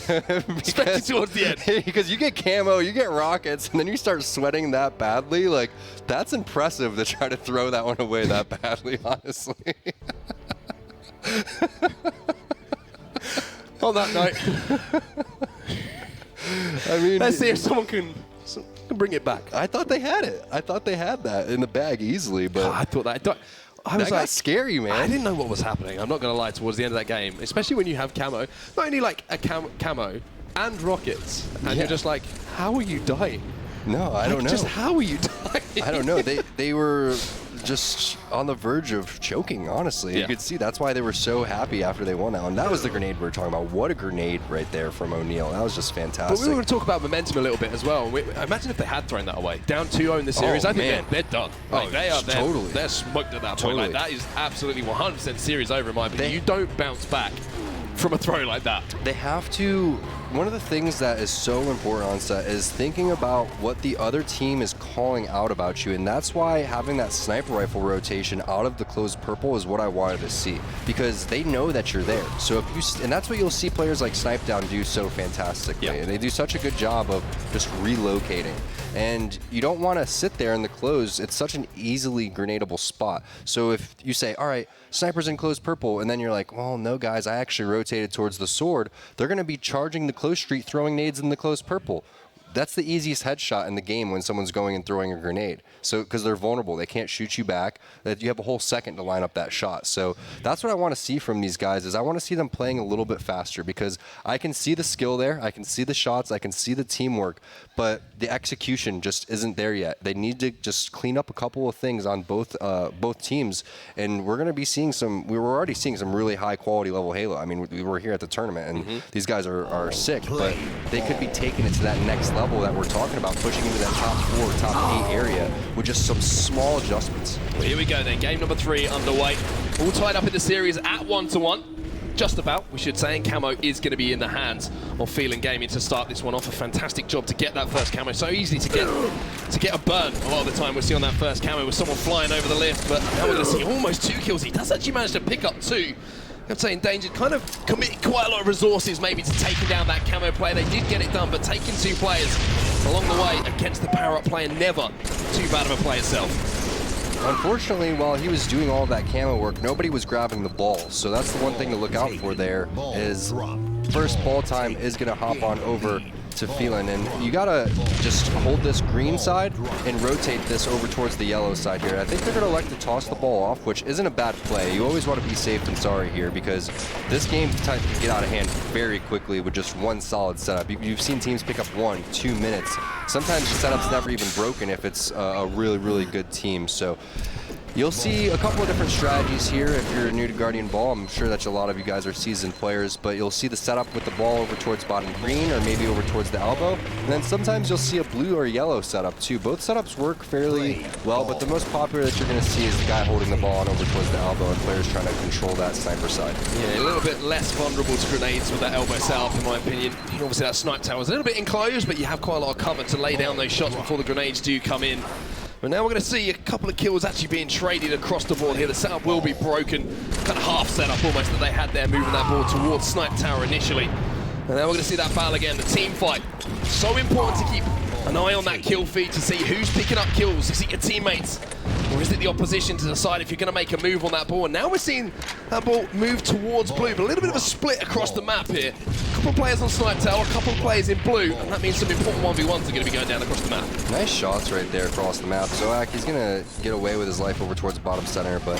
Especially towards the end. Because you get camo, you get rockets, and then you start sweating that badly. Like, that's impressive to try to throw that one away that badly, honestly. On that note, I mean, let's see if someone can bring it back. I thought they had it. I thought they had that in the bag easily, but I thought that. I was that got scary, man. I didn't know what was happening. I'm not going to lie. Towards the end of that game, especially when you have camo, not only like a camo and rockets, and you're just like, how are you dying? No, I don't know. Just how are you dying? I don't know. They were just on the verge of choking, honestly. Yeah. You could see that's why they were so happy after they won that one. That was the grenade we were talking about. What a grenade right there from O'Neal. That was just fantastic. But we were going to talk about momentum a little bit as well. Imagine if they had thrown that away. Down 2-0 in the series. Oh, I think man. they're done. Like, totally. They're smoked at that Totally. point. Like, that is absolutely 100% series over in my opinion. You don't bounce back from a throw like that. They have to. One of the things that is so important on set is thinking about what the other team is calling out about you, and that's why having that sniper rifle rotation out of the closed purple is what I wanted to see, because they know that you're there. So if you, and that's what you'll see players like Snipe Down do so fantastically. Yeah. They do such a good job of just relocating. And you don't want to sit there in the close. It's such an easily grenadable spot. So if you say, all right, sniper's in closed purple, and then you're like, well, no, guys, I actually rotated towards the sword, they're going to be charging the close street, throwing nades in the closed purple. That's the easiest headshot in the game when someone's going and throwing a grenade. So, because they're vulnerable, they can't shoot you back. That you have a whole second to line up that shot. So that's what I want to see from these guys. Is I want to see them playing a little bit faster, because I can see the skill there, I can see the shots, I can see the teamwork, but the execution just isn't there yet. They need to just clean up a couple of things on both teams, and we're going to be seeing some. We were already seeing some really high quality level Halo. I mean, we were here at the tournament, and these guys are sick, but they could be taking it to that next level that we're talking about, pushing into that top 4, top 8 area with just some small adjustments. Well, here we go then. Game number 3 underway. All tied up in the series at 1-1. Just about, we should say, and Camo is going to be in the hands of Phelan Gaming to start this one off. A fantastic job to get that first camo. So easy to get a burn a lot of the time. We see on that first camo with someone flying over the lift, but now we're going to see almost 2 kills. He does actually manage to pick up 2. I'd say Endangered kind of committed quite a lot of resources maybe to taking down that camo player. They did get it done, but taking 2 players along the way against the power-up player, never too bad of a play itself. Unfortunately, while he was doing all of that camo work, nobody was grabbing the ball. So that's the one thing to look out for there is first ball time is going to hop on over to Phelan, and you gotta just hold this green side and rotate this over towards the yellow side here. I think they're gonna elect to toss the ball off, which isn't a bad play. You always want to be safe than sorry here because this game can get out of hand very quickly with just one solid setup. You've seen teams pick up 1-2 minutes. Sometimes the setup's never even broken if it's a really, really good team. So you'll see a couple of different strategies here if you're new to Guardian Ball. I'm sure that a lot of you guys are seasoned players, but you'll see the setup with the ball over towards bottom green or maybe over towards the elbow. And then sometimes you'll see a blue or yellow setup too. Both setups work fairly well, but the most popular that you're going to see is the guy holding the ball on over towards the elbow and players trying to control that sniper side. Yeah, a little bit less vulnerable to grenades with that elbow setup, in my opinion. Obviously, that snipe tower is a little bit enclosed, but you have quite a lot of cover to lay down those shots before the grenades do come in. But now we're going to see a couple of kills actually being traded across the board here. The setup will be broken, kind of half setup almost that they had there, moving that ball towards Snipe Tower initially. And now we're going to see that battle again, the team fight. So important to keep an eye on that kill feed to see who's picking up kills. Is it your teammates? Or is it the opposition to decide if you're going to make a move on that ball? And now we're seeing that ball move towards blue, but a little bit of a split across the map here. A couple of players on Snipe Tower, a couple of players in blue, and that means some important 1v1s are going to be going down across the map. Nice shots right there across the map. Zoak, he's going to get away with his life over towards the bottom center, but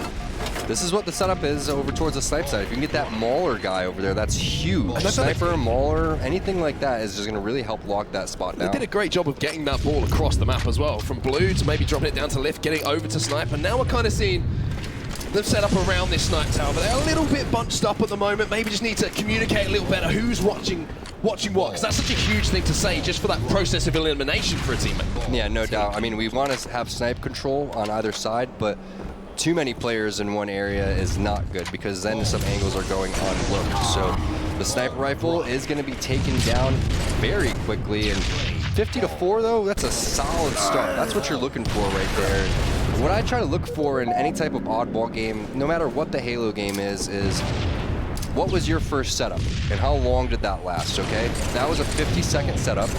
this is what the setup is over towards the snipe side. If you can get that mauler guy over there, that's huge. Sniper, mauler, anything like that is just going to really help lock that spot down. They did a great job of getting that ball across the map as well, from blue to maybe dropping it down to lift, getting over to snipe, and now we're kind of seeing them set up around this snipe tower, but they're a little bit bunched up at the moment. Maybe just need to communicate a little better who's watching what, because that's such a huge thing to say just for that process of elimination for a teammate. Yeah, no doubt. I mean, we want to have snipe control on either side, but too many players in one area is not good because then some angles are going unlooked. So the sniper rifle is going to be taken down very quickly, and 50-4 though, that's a solid start. That's what you're looking for right there. What I try to look for in any type of oddball game, no matter what the Halo game is what was your first setup and how long did that last, okay? That was a 50-second setup.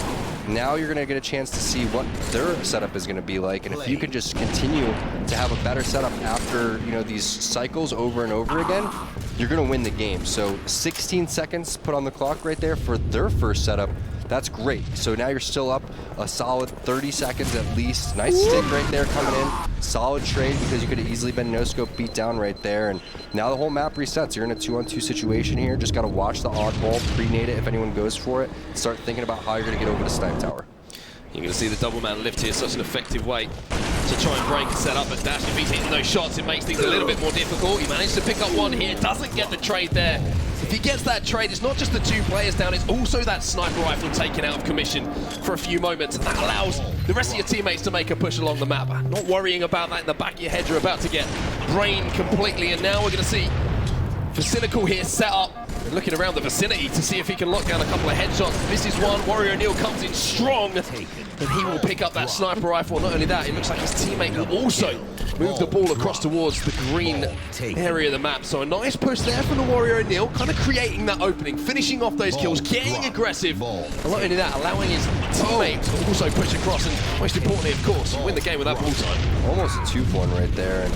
Now you're going to get a chance to see what their setup is going to be like, and if you can just continue to have a better setup after, you know, these cycles over and over again, you're going to win the game. So 16 seconds put on the clock right there for their first setup. That's great. So now you're still up a solid 30 seconds at least. Nice stick right there coming in. Solid trade because you could have easily been no-scope beat down right there. And now the whole map resets. You're in a 2-on-2 situation here. Just got to watch the oddball, pre-nade it if anyone goes for it. Start thinking about how you're going to get over to snipe tower. You're going to see the double man lift here, such an effective way to try and break a setup. But Dash, if he's hitting those shots, it makes things a little bit more difficult. He managed to pick up one here, doesn't get the trade there. If he gets that trade, it's not just the 2 players down, it's also that sniper rifle taken out of commission for a few moments. And that allows the rest of your teammates to make a push along the map. Not worrying about that in the back of your head, you're about to get brained completely. And now we're going to see FACEIT here set up, looking around the vicinity to see if he can lock down a couple of headshots. This is one. Warrior O'Neal comes in strong, and he will pick up that sniper rifle. Not only that, it looks like his teammate will also move the ball across towards the green area of the map. So a nice push there from the Warrior O'Neal, kind of creating that opening, finishing off those kills, getting aggressive. And not only that, allowing his teammate to also push across, and most importantly, of course, win the game with that ball time. Almost a 2-1 right there. And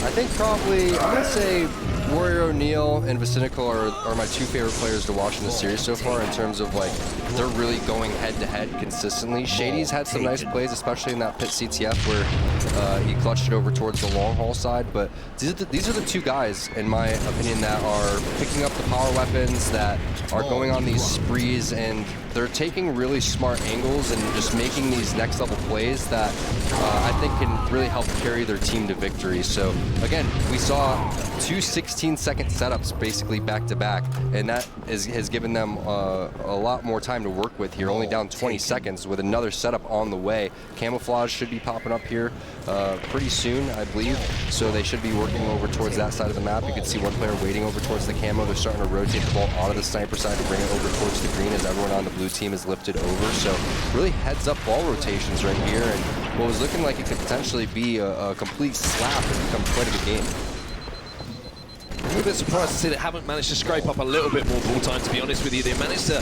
I think probably, I'm going to say Warrior O'Neal and FACEIT are my 2 favorite players to watch in the series so far in terms of, like, they're really going head-to-head consistently. Shady's had some nice plays, especially in that pit CTF where he clutched it over towards the long haul side. But these are the 2 guys, in my opinion, that are picking up the power weapons, that are going on these sprees, and they're taking really smart angles and just making these next level plays that I think can really help carry their team to victory. So again, we saw 2 16-second setups basically back to back, and that has given them a lot more time time to work with here, only down 20 seconds with another setup on the way. Camouflage should be popping up here pretty soon, I believe, so they should be working over towards that side of the map. You can see one player waiting over towards the camo. They're starting to rotate the ball onto the sniper side to bring it over towards the green as everyone on the blue team is lifted over. So really heads up ball rotations right here, and what was looking like it could potentially be a complete slap has become quite a good game. A little bit surprised to see they haven't managed to scrape up a little bit more ball time, to be honest with you. They managed to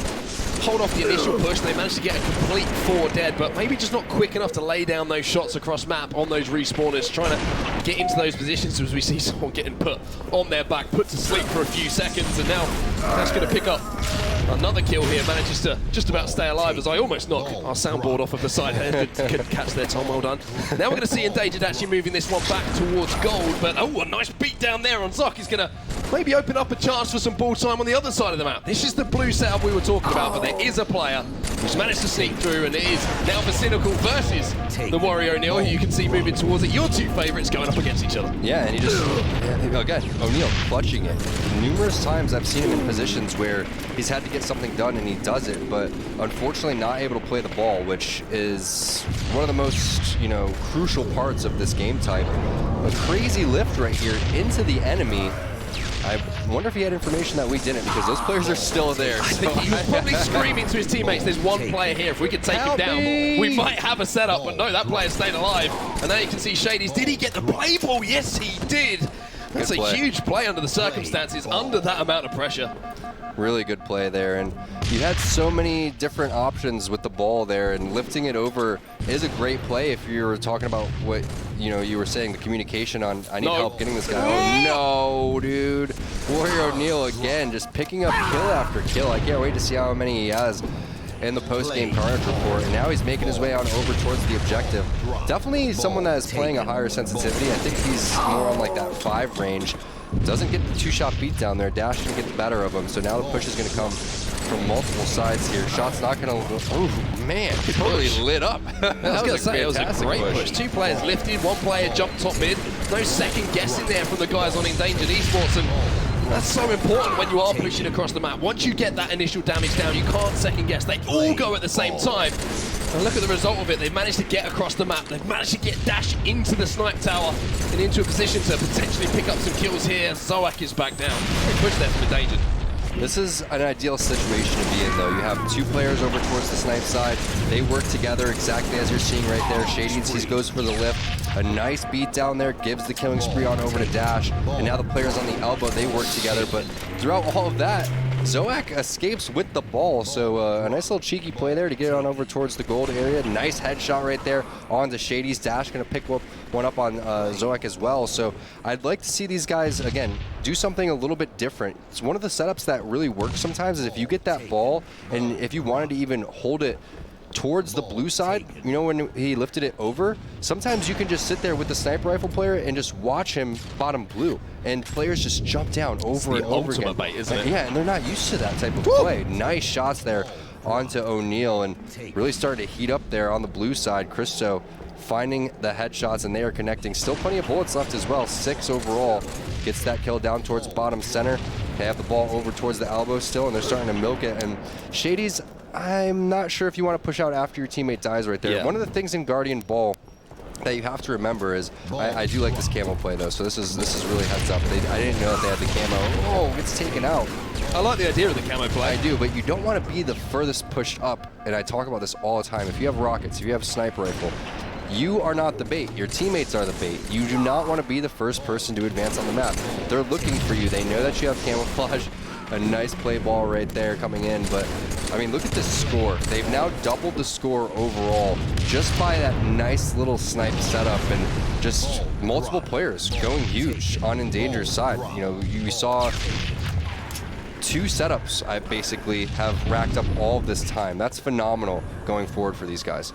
hold off the initial push. They managed to get a complete 4 dead, but maybe just not quick enough to lay down those shots across map on those respawners, trying to get into those positions as we see someone getting put on their back, put to sleep for a few seconds, and now that's going to pick up another kill here. Manages to just about stay alive as I almost knock our soundboard off of the side here. Couldn't catch there, Tom, well done. Now we're going to see Endangered actually moving this one back towards gold, but oh, a nice beat down there on Zoc is going to maybe open up a chance for some ball time on the other side of the map. This is the blue setup we were talking about, but there is a player who's managed to sneak through, and it is now the Cynical versus the Warrior O'Neal, who you can see moving towards it. Your two favourites going up against each other. Yeah, and he just, again, O'Neal clutching it. Numerous times I've seen him in positions where he's had to get something done and he does it, but unfortunately not able to play the ball, which is one of the most, crucial parts of this game type. A crazy lift right here into the enemy. I wonder if he had information that we didn't, because those players are still there. I think he was probably screaming to his teammates, there's one player here, if we could take him down, we might have a setup, but no, that player stayed alive. And now you can see Shady's, did he get the play ball? Yes, he did. That's a huge play under the circumstances, under that amount of pressure. Really good play there, and you had so many different options with the ball there, and lifting it over is a great play if you were talking about what you were saying, the communication on I need help getting this guy. Oh no, dude. Warrior O'Neal again just picking up kill after kill. I can't wait to see how many he has in the post-game Carnage report, and now he's making his way on over towards the objective. Definitely someone that is playing a higher sensitivity. I think he's more on like that 5 range. Doesn't get the 2-shot beat down there. Dash can get the better of him, so now the push is going to come from multiple sides here. Shot's not going to... Oh, man, totally lit up. I was going to say, it was a great push. 2 players lifted, 1 player jumped top mid. No second guessing there from the guys on Endangered Esports, and that's so important when you are pushing across the map. Once you get that initial damage down, you can't second guess. They all go at the same time. And look at the result of it. They've managed to get across the map. They've managed to get Dash into the snipe tower and into a position to potentially pick up some kills here. Zoak is back down. Great push there from Endangered. This is an ideal situation to be in, though. You have 2 players over towards the snipe side. They work together exactly as you're seeing right there. Shady's, he goes for the lift. A nice beat down there, gives the killing spree on over to Dash. And now the players on the elbow, they work together. But throughout all of that, Zoak escapes with the ball, so a nice little cheeky play there to get it on over towards the gold area. Nice headshot right there onto Shady's. Dash going to pick one up on Zoak as well. So I'd like to see these guys, again, do something a little bit different. It's one of the setups that really works sometimes is if you get that ball, and if you wanted to even hold it towards the blue side, when he lifted it over, sometimes you can just sit there with the sniper rifle player and just watch him bottom blue, and players just jump down over and over again. Bait, isn't it? Yeah, and they're not used to that type of play. Nice shots there onto O'Neal, and really starting to heat up there on the blue side. Christo finding the headshots, and they are connecting. Still plenty of bullets left as well. 6 overall. Gets that kill down towards bottom center. They have the ball over towards the elbow still, and they're starting to milk it. And Shady's, I'm not sure if you want to push out after your teammate dies right there. Yeah. One of the things in Guardian Ball that you have to remember is, I do like this camo play though, so this is really heads up. I didn't know that they had the camo. Oh, it's taken out. I like the idea of the camo play. I do, but you don't want to be the furthest pushed up, and I talk about this all the time. If you have rockets, if you have a sniper rifle, you are not the bait. Your teammates are the bait. You do not want to be the first person to advance on the map. They're looking for you. They know that you have camouflage. A nice play ball right there coming in, but I mean, look at this score. They've now doubled the score overall just by that nice little snipe setup, and just multiple players going huge on Endangered's side. You saw 2 setups I basically have racked up all of this time. That's phenomenal going forward for these guys.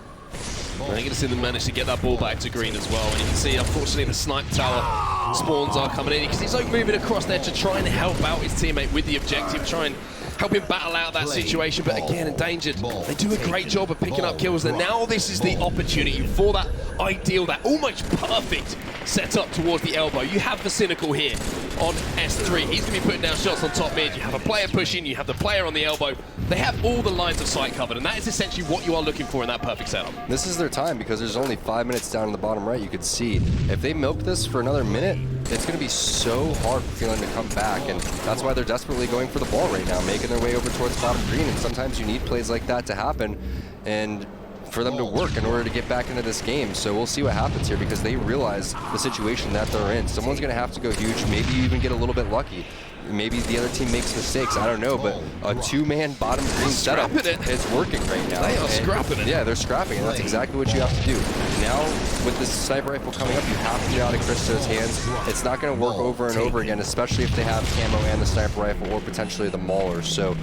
Well, you're going to see them manage to get that ball back to green as well. And you can see, unfortunately, the snipe tower spawns are coming in. You can see Zoak moving across there to try and help out his teammate with the objective, try and help him battle out that situation. But again, Endangered, they do a great job of picking up kills. And now this is the opportunity for that ideal, that almost perfect setup towards the elbow. You have the Cynical here. on S3. He's going to be putting down shots on top mid. You have a player pushing, you have the player on the elbow. They have all the lines of sight covered, and that is essentially what you are looking for in that perfect setup. This is their time because there's only 5 minutes down in the bottom right. You could see if they milk this for another minute, it's going to be so hard for Phelan to come back, and that's why they're desperately going for the ball right now, making their way over towards bottom green, and sometimes you need plays like that to happen and for them to work in order to get back into this game. So we'll see what happens here because they realize the situation that they're in. Someone's going to have to go huge. Maybe you even get a little bit lucky. Maybe the other team makes mistakes. I don't know, but a two-man bottom green setup is working right now. They are scrapping it. Yeah, they're scrapping it. That's exactly what you have to do. Now, with this sniper rifle coming up, you have to get out of Christo's hands. It's not going to work over and over again, especially if they have camo and the sniper rifle or potentially the mauler. So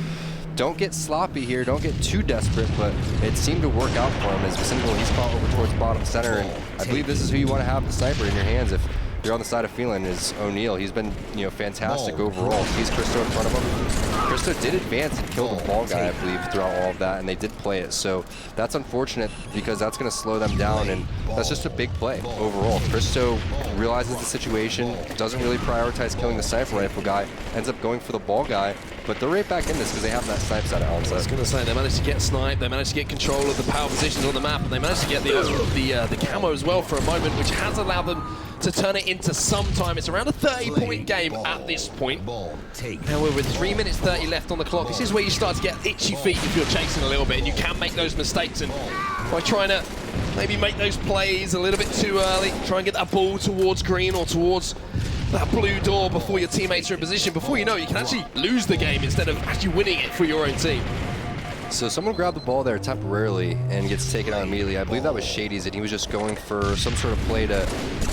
don't get sloppy here, don't get too desperate, but it seemed to work out for him as he's caught over towards bottom center, and I believe this is who you want to have the sniper in your hands if you're on the side of Phelan is O'Neal. He's been, fantastic overall. He's Christo in front of him. Christo did advance and kill the ball guy, I believe, throughout all of that, and they did play it. So that's unfortunate because that's going to slow them down, and that's just a big play overall. Christo realizes the situation, doesn't really prioritize killing the sniper rifle guy, ends up going for the ball guy, but they're right back in this because they have that snipe set at Onset. I was going to say, they managed to get sniped, they managed to get control of the power positions on the map, and they managed to get the camo as well for a moment, which has allowed them to turn it into some time. It's around a 30-point game at this point. Now we're with 3 minutes 30 left on the clock. This is where you start to get itchy feet if you're chasing a little bit, and you can make those mistakes. And by trying to maybe make those plays a little bit too early, try and get that ball towards green or towards that blue door before your teammates are in position, before you know it, you can actually lose the game instead of actually winning it for your own team. So someone grabbed the ball there temporarily and gets taken out immediately. I believe that was Shady's, and he was just going for some sort of play to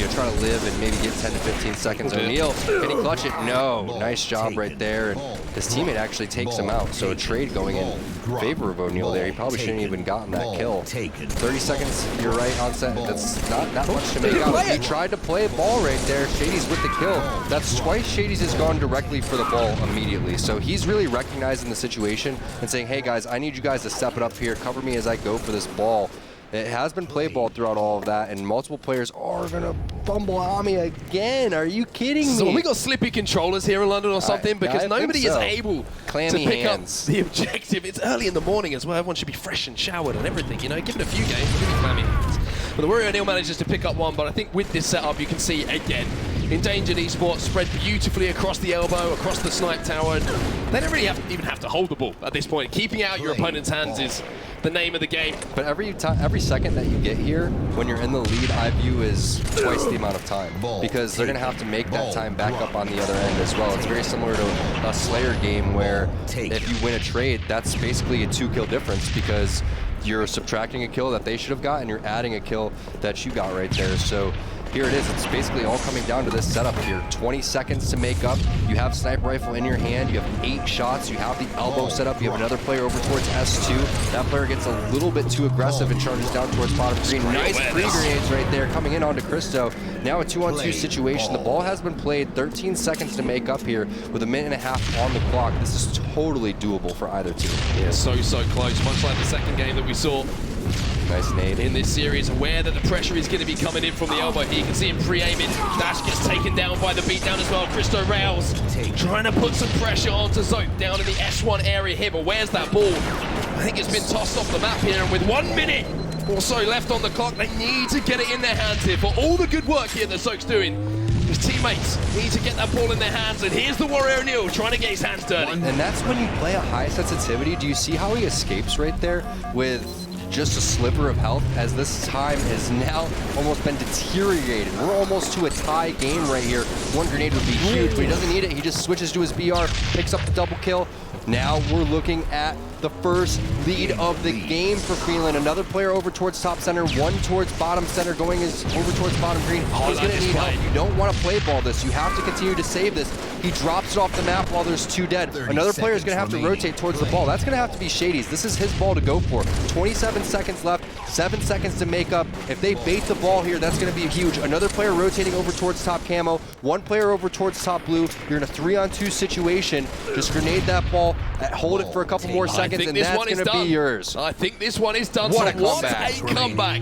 try to live and maybe get 10 to 15 seconds. O'Neal, can he clutch it? No. Nice job right there. And his teammate actually takes him out. So a trade going in favor of O'Neal there. He probably shouldn't have even gotten that kill. 30 seconds, you're right, Onset. That's not that much to make out. He tried to play a ball right there. Shady's with the kill. That's twice Shady's has gone directly for the ball immediately. So he's really recognizing the situation and saying, hey guys, I need you guys to step it up here, cover me as I go for this ball. It has been play ball throughout all of that, and multiple players are gonna fumble on me again. Are you kidding me? So we got slippy controllers here in London or something, because nobody is able to pick up the objective. It's early in the morning as well. Everyone should be fresh and showered and everything. Give it a few games, give me clammy hands. But the Warrior O'Neal manages to pick up one, but I think with this setup, you can see again, Endangered Esports spread beautifully across the elbow, across the snipe tower, and they don't really even have to hold the ball at this point. Keeping out your opponent's hands is the name of the game. But every second that you get here, when you're in the lead, I view is twice the amount of time, because they're going to have to make that time back up on the other end as well. It's very similar to a Slayer game where if you win a trade, that's basically a 2-kill difference, because you're subtracting a kill that they should have got and you're adding a kill that you got right there. So here it is. It's basically all coming down to this setup here. 20 seconds to make up. You have sniper rifle in your hand. You have 8 shots. You have the elbow set up. You have another player over towards S2. That player gets a little bit too aggressive and charges down towards bottom green. Nice pre-grenades right there coming in onto Christo. Now a 2-on-2 situation. The ball has been played. 13 seconds to make up here with a minute and a half on the clock. This is totally doable for either team. Yeah, so close. Much like the second game that we saw. Nice nade in this series, aware that the pressure is going to be coming in from the elbow here. You can see him pre-aiming. Dash gets taken down by the beatdown as well. Christo Rails trying to put some pressure onto Zope down in the S1 area here, but where's that ball? I think it's been tossed off the map here, and with 1 minute or so left on the clock, they need to get it in their hands here for all the good work here that Zoke's doing. His teammates need to get that ball in their hands, and here's the Warrior O'Neal trying to get his hands dirty. And that's when you play a high sensitivity. Do you see how he escapes right there with just a sliver of health, as this time has now almost been deteriorated. We're almost to a tie game right here. One grenade would be huge, but he doesn't need it. He just switches to his BR, picks up the double kill. Now we're looking at the first lead of the game for Phelan. Another player over towards top center, one towards bottom center, going over towards bottom green. He's going to need help. You don't want to play ball this. You have to continue to save this. He drops it off the map while there's 2 dead. Another player is going to have to rotate towards the ball. That's going to have to be Shady's. This is his ball to go for. 27 seconds left, 7 seconds to make up. If they bait the ball here, that's going to be huge. Another player rotating over towards top camo, one player over towards top blue. You're in a 3-on-2 situation. Just grenade that ball, hold it for a couple more seconds, and that's going to be yours. I think this one is done. What a comeback. What a comeback.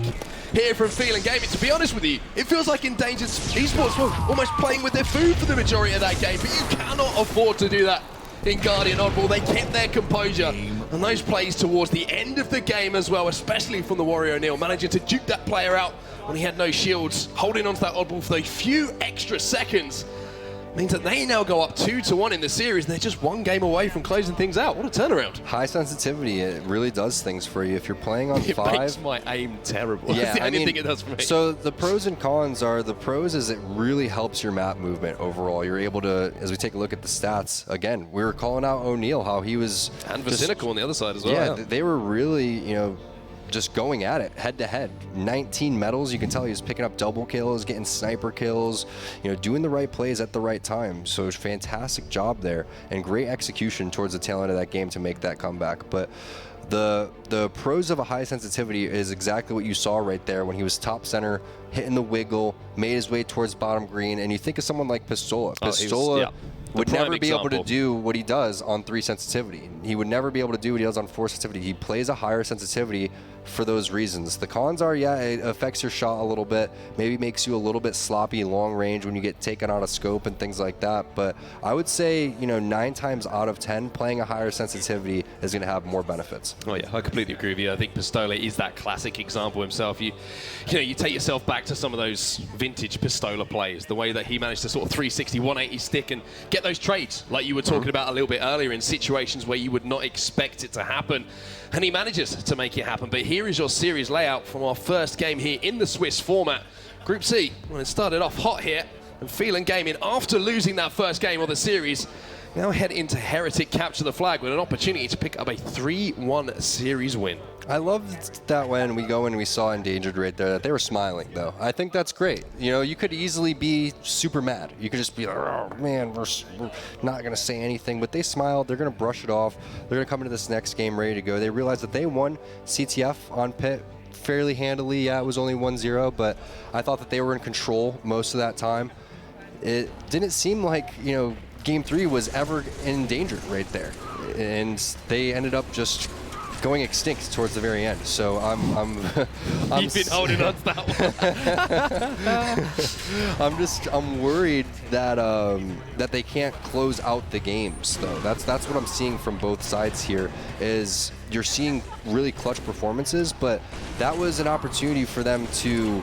here from Phelan Gaming. To be honest with you, it feels like Endangered Esports were almost playing with their food for the majority of that game, but you cannot afford to do that in Guardian Oddball. They kept their composure, and those plays towards the end of the game as well, especially from the Warrior O'Neal, managing to duke that player out when he had no shields, holding onto that Oddball for those few extra seconds, means that they now go up 2-1 in the series, and they're just one game away from closing things out. What a turnaround. High sensitivity, it really does things for you. If you're playing on It 5... makes my aim terrible. Yeah, That's the I only mean, thing it does for me. so the pros and cons are, the pros is it really helps your map movement overall. You're able to, as we take a look at the stats, again, we were calling out O'Neal, how he was... And just, Vicinical on the other side as well. Yeah, they were really, you know, just going at it head to head. 19 medals, you can tell he was picking up double kills, getting sniper kills, you know, doing the right plays at the right time. So it was a fantastic job there and great execution towards the tail end of that game to make that comeback. But the pros of a high sensitivity is exactly what you saw right there when he was top center, hitting the wiggle, made his way towards bottom green, and you think of someone like Pistola. Pistola would never be able to do what he does on 3 sensitivity. He would never be able to do what he does on 4 sensitivity. He plays a higher sensitivity for those reasons. The cons are, yeah, it affects your shot a little bit, maybe makes you a little bit sloppy long range when you get taken out of scope and things like that. But I would say, you know, 9 times out of 10, playing a higher sensitivity is going to have more benefits. Oh yeah, I completely agree with you. I think Pistola is that classic example himself. You know, you take yourself back to some of those vintage Pistola plays, the way that he managed to sort of 360, 180 stick and get those trades like you were talking about a little bit earlier in situations where you would not expect it to happen. And he manages to make it happen. But here is your series layout from our first game here in the Swiss format. Group C, well, it started off hot here, and Phelan Gaming, after losing that first game of the series, now head into Heretic capture the flag with an opportunity to pick up a 3-1 series win. I loved that when we go and we saw Endangered right there, that they were smiling, though. I think that's great. You know, you could easily be super mad. You could just be like, oh, man, we're not going to say anything. But they smiled. They're going to brush it off. They're going to come into this next game ready to go. They realized that they won CTF on pit fairly handily. Yeah, it was only 1-0, but I thought that they were in control most of that time. It didn't seem like, you know, Game 3 was ever endangered right there. And they ended up just going extinct towards the very end. So I'm You've been holding on to that one. I'm worried that that they can't close out the games though. That's what I'm seeing from both sides here. Is you're seeing really clutch performances, but that was an opportunity for them to,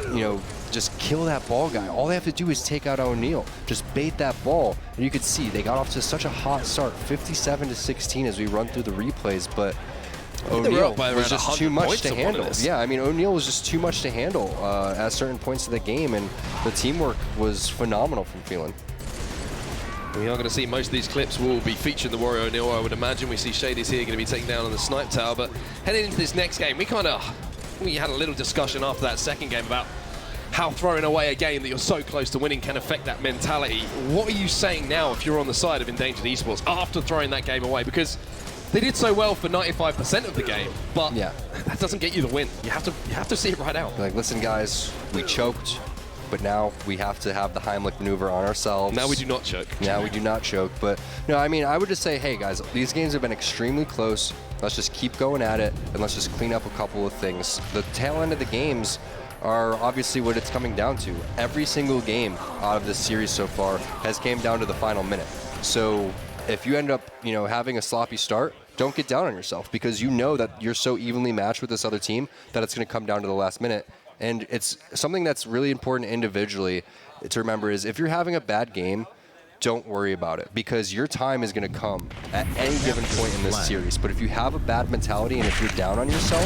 you know, just kill that ball guy. All they have to do is take out O'Neal, just bait that ball, and you could see they got off to such a hot start, 57-16 as we run through the replays, but O'Neal was just too much to handle. Yeah, I mean, O'Neal was just too much to handle at certain points of the game, and the teamwork was phenomenal from Phelan. We are going to see most of these clips will be featuring the Warrior O'Neal. I would imagine we see Shady's here going to be taken down on the snipe tower, but heading into this next game, we had a little discussion after that second game about how throwing away a game that you're so close to winning can affect that mentality. What are you saying now if you're on the side of Endangered Esports after throwing that game away? Because they did so well for 95% of the game, but yeah, that doesn't get you the win. You have to see it right out. Like, listen, guys, we choked, but now we have to have the Heimlich maneuver on ourselves. Now we do not choke. Now we do not choke. But no, I mean, I would just say, hey, guys, these games have been extremely close. Let's just keep going at it, and let's just clean up a couple of things. The tail end of the games are obviously what it's coming down to. Every single game out of this series so far has came down to the final minute. So if you end up, you know, having a sloppy start, don't get down on yourself, because you know that you're so evenly matched with this other team that it's going to come down to the last minute. And it's something that's really important individually to remember is if you're having a bad game, don't worry about it, because your time is going to come at any given point in this series. But if you have a bad mentality and if you're down on yourself,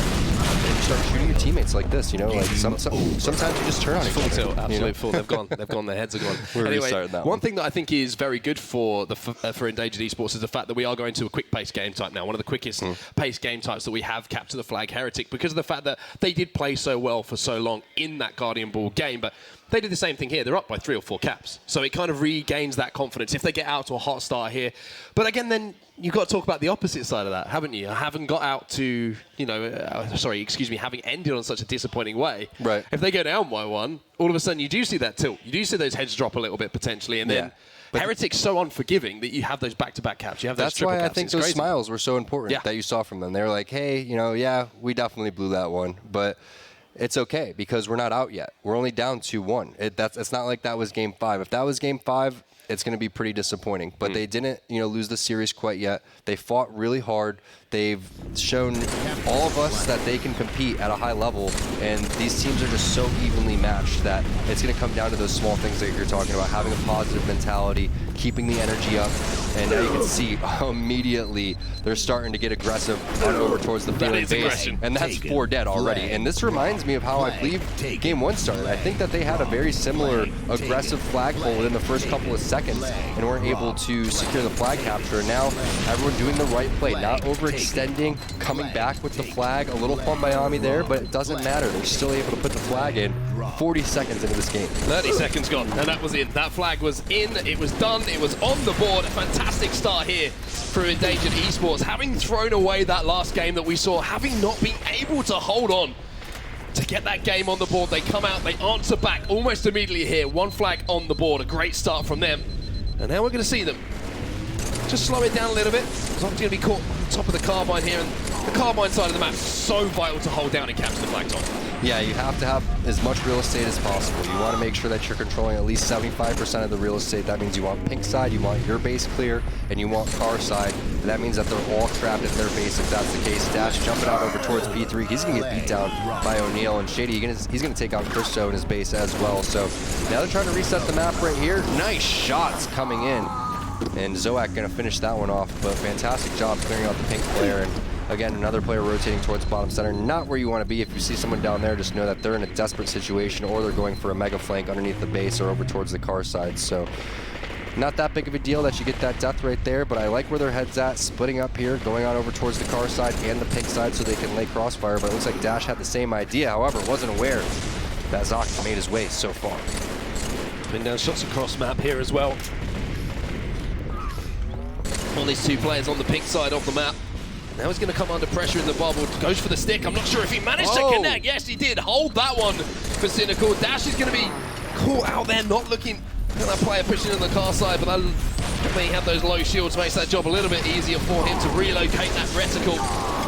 then you start shooting your teammates like this, you know, like sometimes you just turn on each other. Tilt, absolutely full. They've gone. Their heads are gone. Anyway, one thing that I think is very good for Endangered Esports is the fact that we are going to a quick-paced game type now. One of the quickest paced game types that we have, capture the flag Heretic, because of the fact that they did play so well for so long in that Guardian Ball game, but they did the same thing here. They're up by 3 or 4 caps. So it kind of regains that confidence if they get out to a hot start here. But again, then you've got to talk about the opposite side of that, haven't you? Haven't got out to, you know, having ended on such a disappointing way. Right. If they go down by 1, all of a sudden you do see that tilt. You do see those heads drop a little bit potentially. And then Heretic's so unforgiving that you have those back-to-back caps. You have those triple caps. That's why I think those smiles were so important that you saw from them. They were like, hey, you know, yeah, we definitely blew that one. But it's okay because we're not out yet. We're only down 2-1. It's not like that was game 5. If that was game 5, it's going to be pretty disappointing. But they didn't, lose the series quite yet. They fought really hard. They've shown all of us that they can compete at a high level, and these teams are just so evenly matched that it's going to come down to those small things that you're talking about, having a positive mentality, keeping the energy up, and now you can see immediately they're starting to get aggressive on over towards the Phelan base, and that's 4 dead already. And this reminds me of how I believe game 1 started. I think that they had a very similar aggressive flagpole within the first couple of seconds and weren't able to secure the flag capture. And now everyone doing the right play, not overextending, coming back with the flag. A little fun by Ami there, but it doesn't matter. They're still able to put the flag in 40 seconds into this game. 30 seconds gone, and that was in. That flag was in, it was done, it was on the board. A fantastic start here for Endangered Esports, having thrown away that last game that we saw, having not been able to hold on to get that game on the board. They come out, they answer back almost immediately here. 1 flag on the board, a great start from them. And now we're going to see them just slow it down a little bit. It's going to be caught on top of the carbine here, and the carbine side of the map is so vital to hold down and capture the flag top. Yeah, you have to have as much real estate as possible. You want to make sure that you're controlling at least 75% of the real estate. That means you want pink side, you want your base clear, and you want car side. And that means that they're all trapped at their base if that's the case. Dash jumping out over towards B3. He's going to get beat down by O'Neal, and Shady, he's going to take out Christo in his base as well. So now they're trying to reset the map right here. Nice shots coming in. And Zoak going to finish that one off, but fantastic job clearing out the pink player. And again, another player rotating towards bottom center. Not where you want to be. If you see someone down there, just know that they're in a desperate situation, or they're going for a mega flank underneath the base or over towards the car side. So not that big of a deal that you get that death right there, but I like where their head's at, splitting up here, going on over towards the car side and the pink side so they can lay crossfire. But it looks like Dash had the same idea, however, wasn't aware that Zoc made his way so far. Putting down shots across map here as well. All these 2 players on the pink side of the map. Now he's going to come under pressure in the bubble. Goes for the stick. I'm not sure if he managed to connect. Yes, he did. Hold that one for Cynical. Dash is going to be caught out there, not looking at that player pushing in the car side, but that may have those low shields, makes that job a little bit easier for him to relocate that reticle.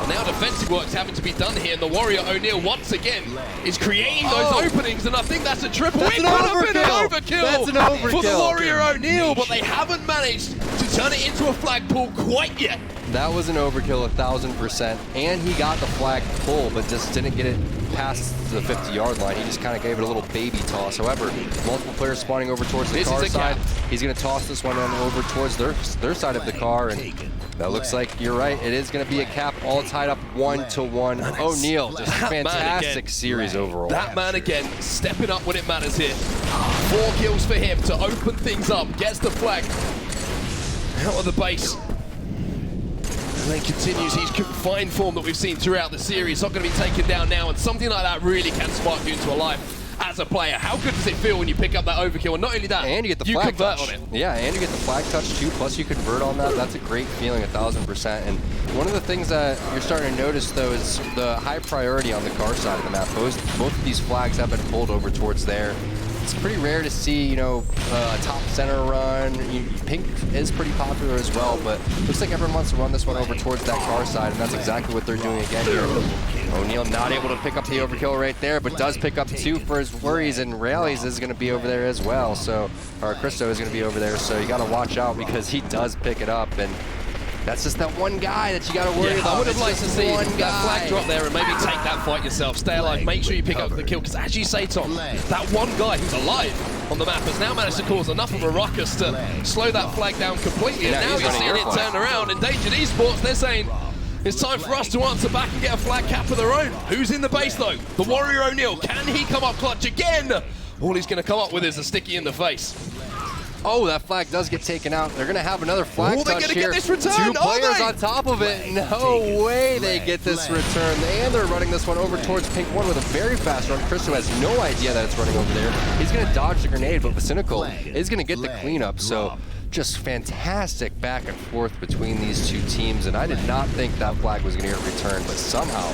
And now defensive work's having to be done here, and the Warrior O'Neal once again is creating those openings, and I think that's a triple. It could have been an overkill. That's an overkill for the Warrior O'Neal, but they haven't managed to turn it into a flagpole quite yet. That was an overkill, 1,000%, and he got the flag pull, but just didn't get it past the 50-yard line. He just kind of gave it a little baby toss. However, multiple players spawning over towards the car side. He's going to toss this one on over towards their side of the car, and that looks like, you're right, it is going to be a cap, all tied up 1-1. O'Neal, just fantastic series overall. That man again, stepping up when it matters here. 4 kills for him to open things up, gets the flag out of the base. And then continues his fine form that we've seen throughout the series. Not going to be taken down now, and something like that really can spark you into a life as a player. How good does it feel when you pick up that overkill? And not only that, and you get the flag convert touch on it. Yeah, and you get the flag touch too, plus you convert on that. That's a great feeling, 1,000%. And one of the things that you're starting to notice, though, is the high priority on the car side of the map. Both of these flags have been pulled over towards there. It's pretty rare to see, a top center run. Pink is pretty popular as well, but looks like everyone wants to run this one over towards that car side, and that's exactly what they're doing again here. O'Neal not able to pick up the overkill right there, but does pick up 2 for his worries, and Rallies is going to be over there as well. So, or Christo is going to be over there, so you got to watch out because he does pick it up, and that's just that one guy that you got to worry about. I would have liked to see that flag drop there and maybe take that fight yourself. Stay alive, make sure you pick up the kill, because as you say, Tom, that one guy who's alive on the map has now managed to cause enough of a ruckus to slow that flag down completely. Yeah, and now you're seeing it turn around. Endangered Esports, they're saying, it's time for us to answer back and get a flag cap of their own. Who's in the base though? The Warrior O'Neal. Can he come up clutch again? All he's going to come up with is a sticky in the face. Oh, that flag does get taken out. They're going to have another flag touch here. Get this return? 2 players on top of it. No way they get this return. And they're running this one over towards Pink 1 with a very fast run. Christo has no idea that it's running over there. He's going to dodge the grenade, but Cynical is going to get the cleanup. So just fantastic back and forth between these 2 teams. And I did not think that flag was going to get returned, but somehow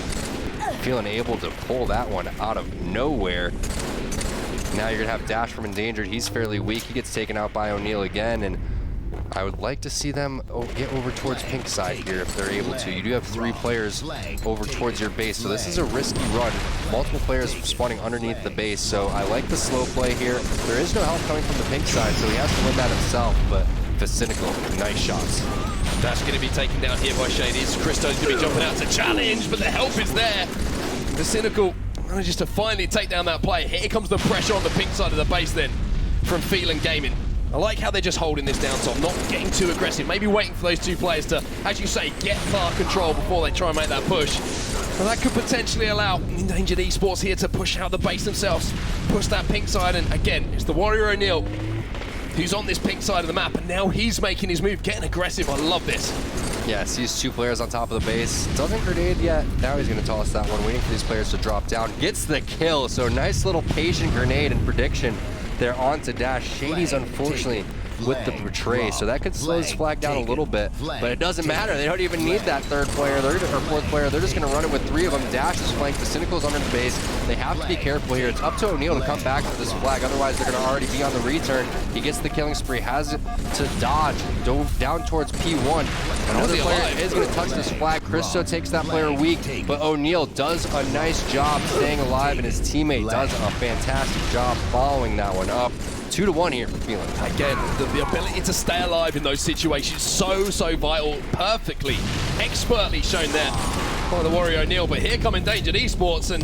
Phelan able to pull that one out of nowhere. Now you're going to have Dash from Endangered. He's fairly weak. He gets taken out by O'Neal again, and I would like to see them get over towards pink side here if they're able to. You do have 3 players over towards your base, so this is a risky run. Multiple players spawning underneath the base, so I like the slow play here. There is no help coming from the pink side, so he has to win that himself, but FACEIT, nice shots. That's going to be taken down here by Shadies. Christo's going to be jumping out to challenge, but the help is there. FACEIT manages to finally take down that play. Here comes the pressure on the pink side of the base then from Phelan Gaming. I like how they're just holding this down, Tom, not getting too aggressive, maybe waiting for those 2 players to, as you say, get car control before they try and make that push. And that could potentially allow Endangered Esports here to push out the base themselves, push that pink side, and again, it's the Warrior O'Neill who's on this pink side of the map, and now he's making his move, getting aggressive. I love this. Yeah, sees 2 players on top of the base. Doesn't grenade yet. Now he's going to toss that one, waiting for these players to drop down. Gets the kill, so nice little patient grenade and prediction. They're on to Dash. Shady's unfortunately with the betray, so that could slow his flag down a little bit, but it doesn't matter. They don't even need that 3rd player, or 4th player. They're just going to run it with 3 of them. Dash is flanked, FACEIT's under the base. They have to be careful here. It's up to O'Neill to come back for this flag, otherwise they're going to already be on the return. He gets the killing spree, has it to dodge, down towards P1. Another player is going to touch this flag. Christo takes that player weak, but O'Neill does a nice job staying alive, and his teammate does a fantastic job following that one up. 2-1 here for Phelan. Again, the ability to stay alive in those situations, so vital. Perfectly, expertly shown there by the Warrior O'Neill. But here come Endangered Esports, and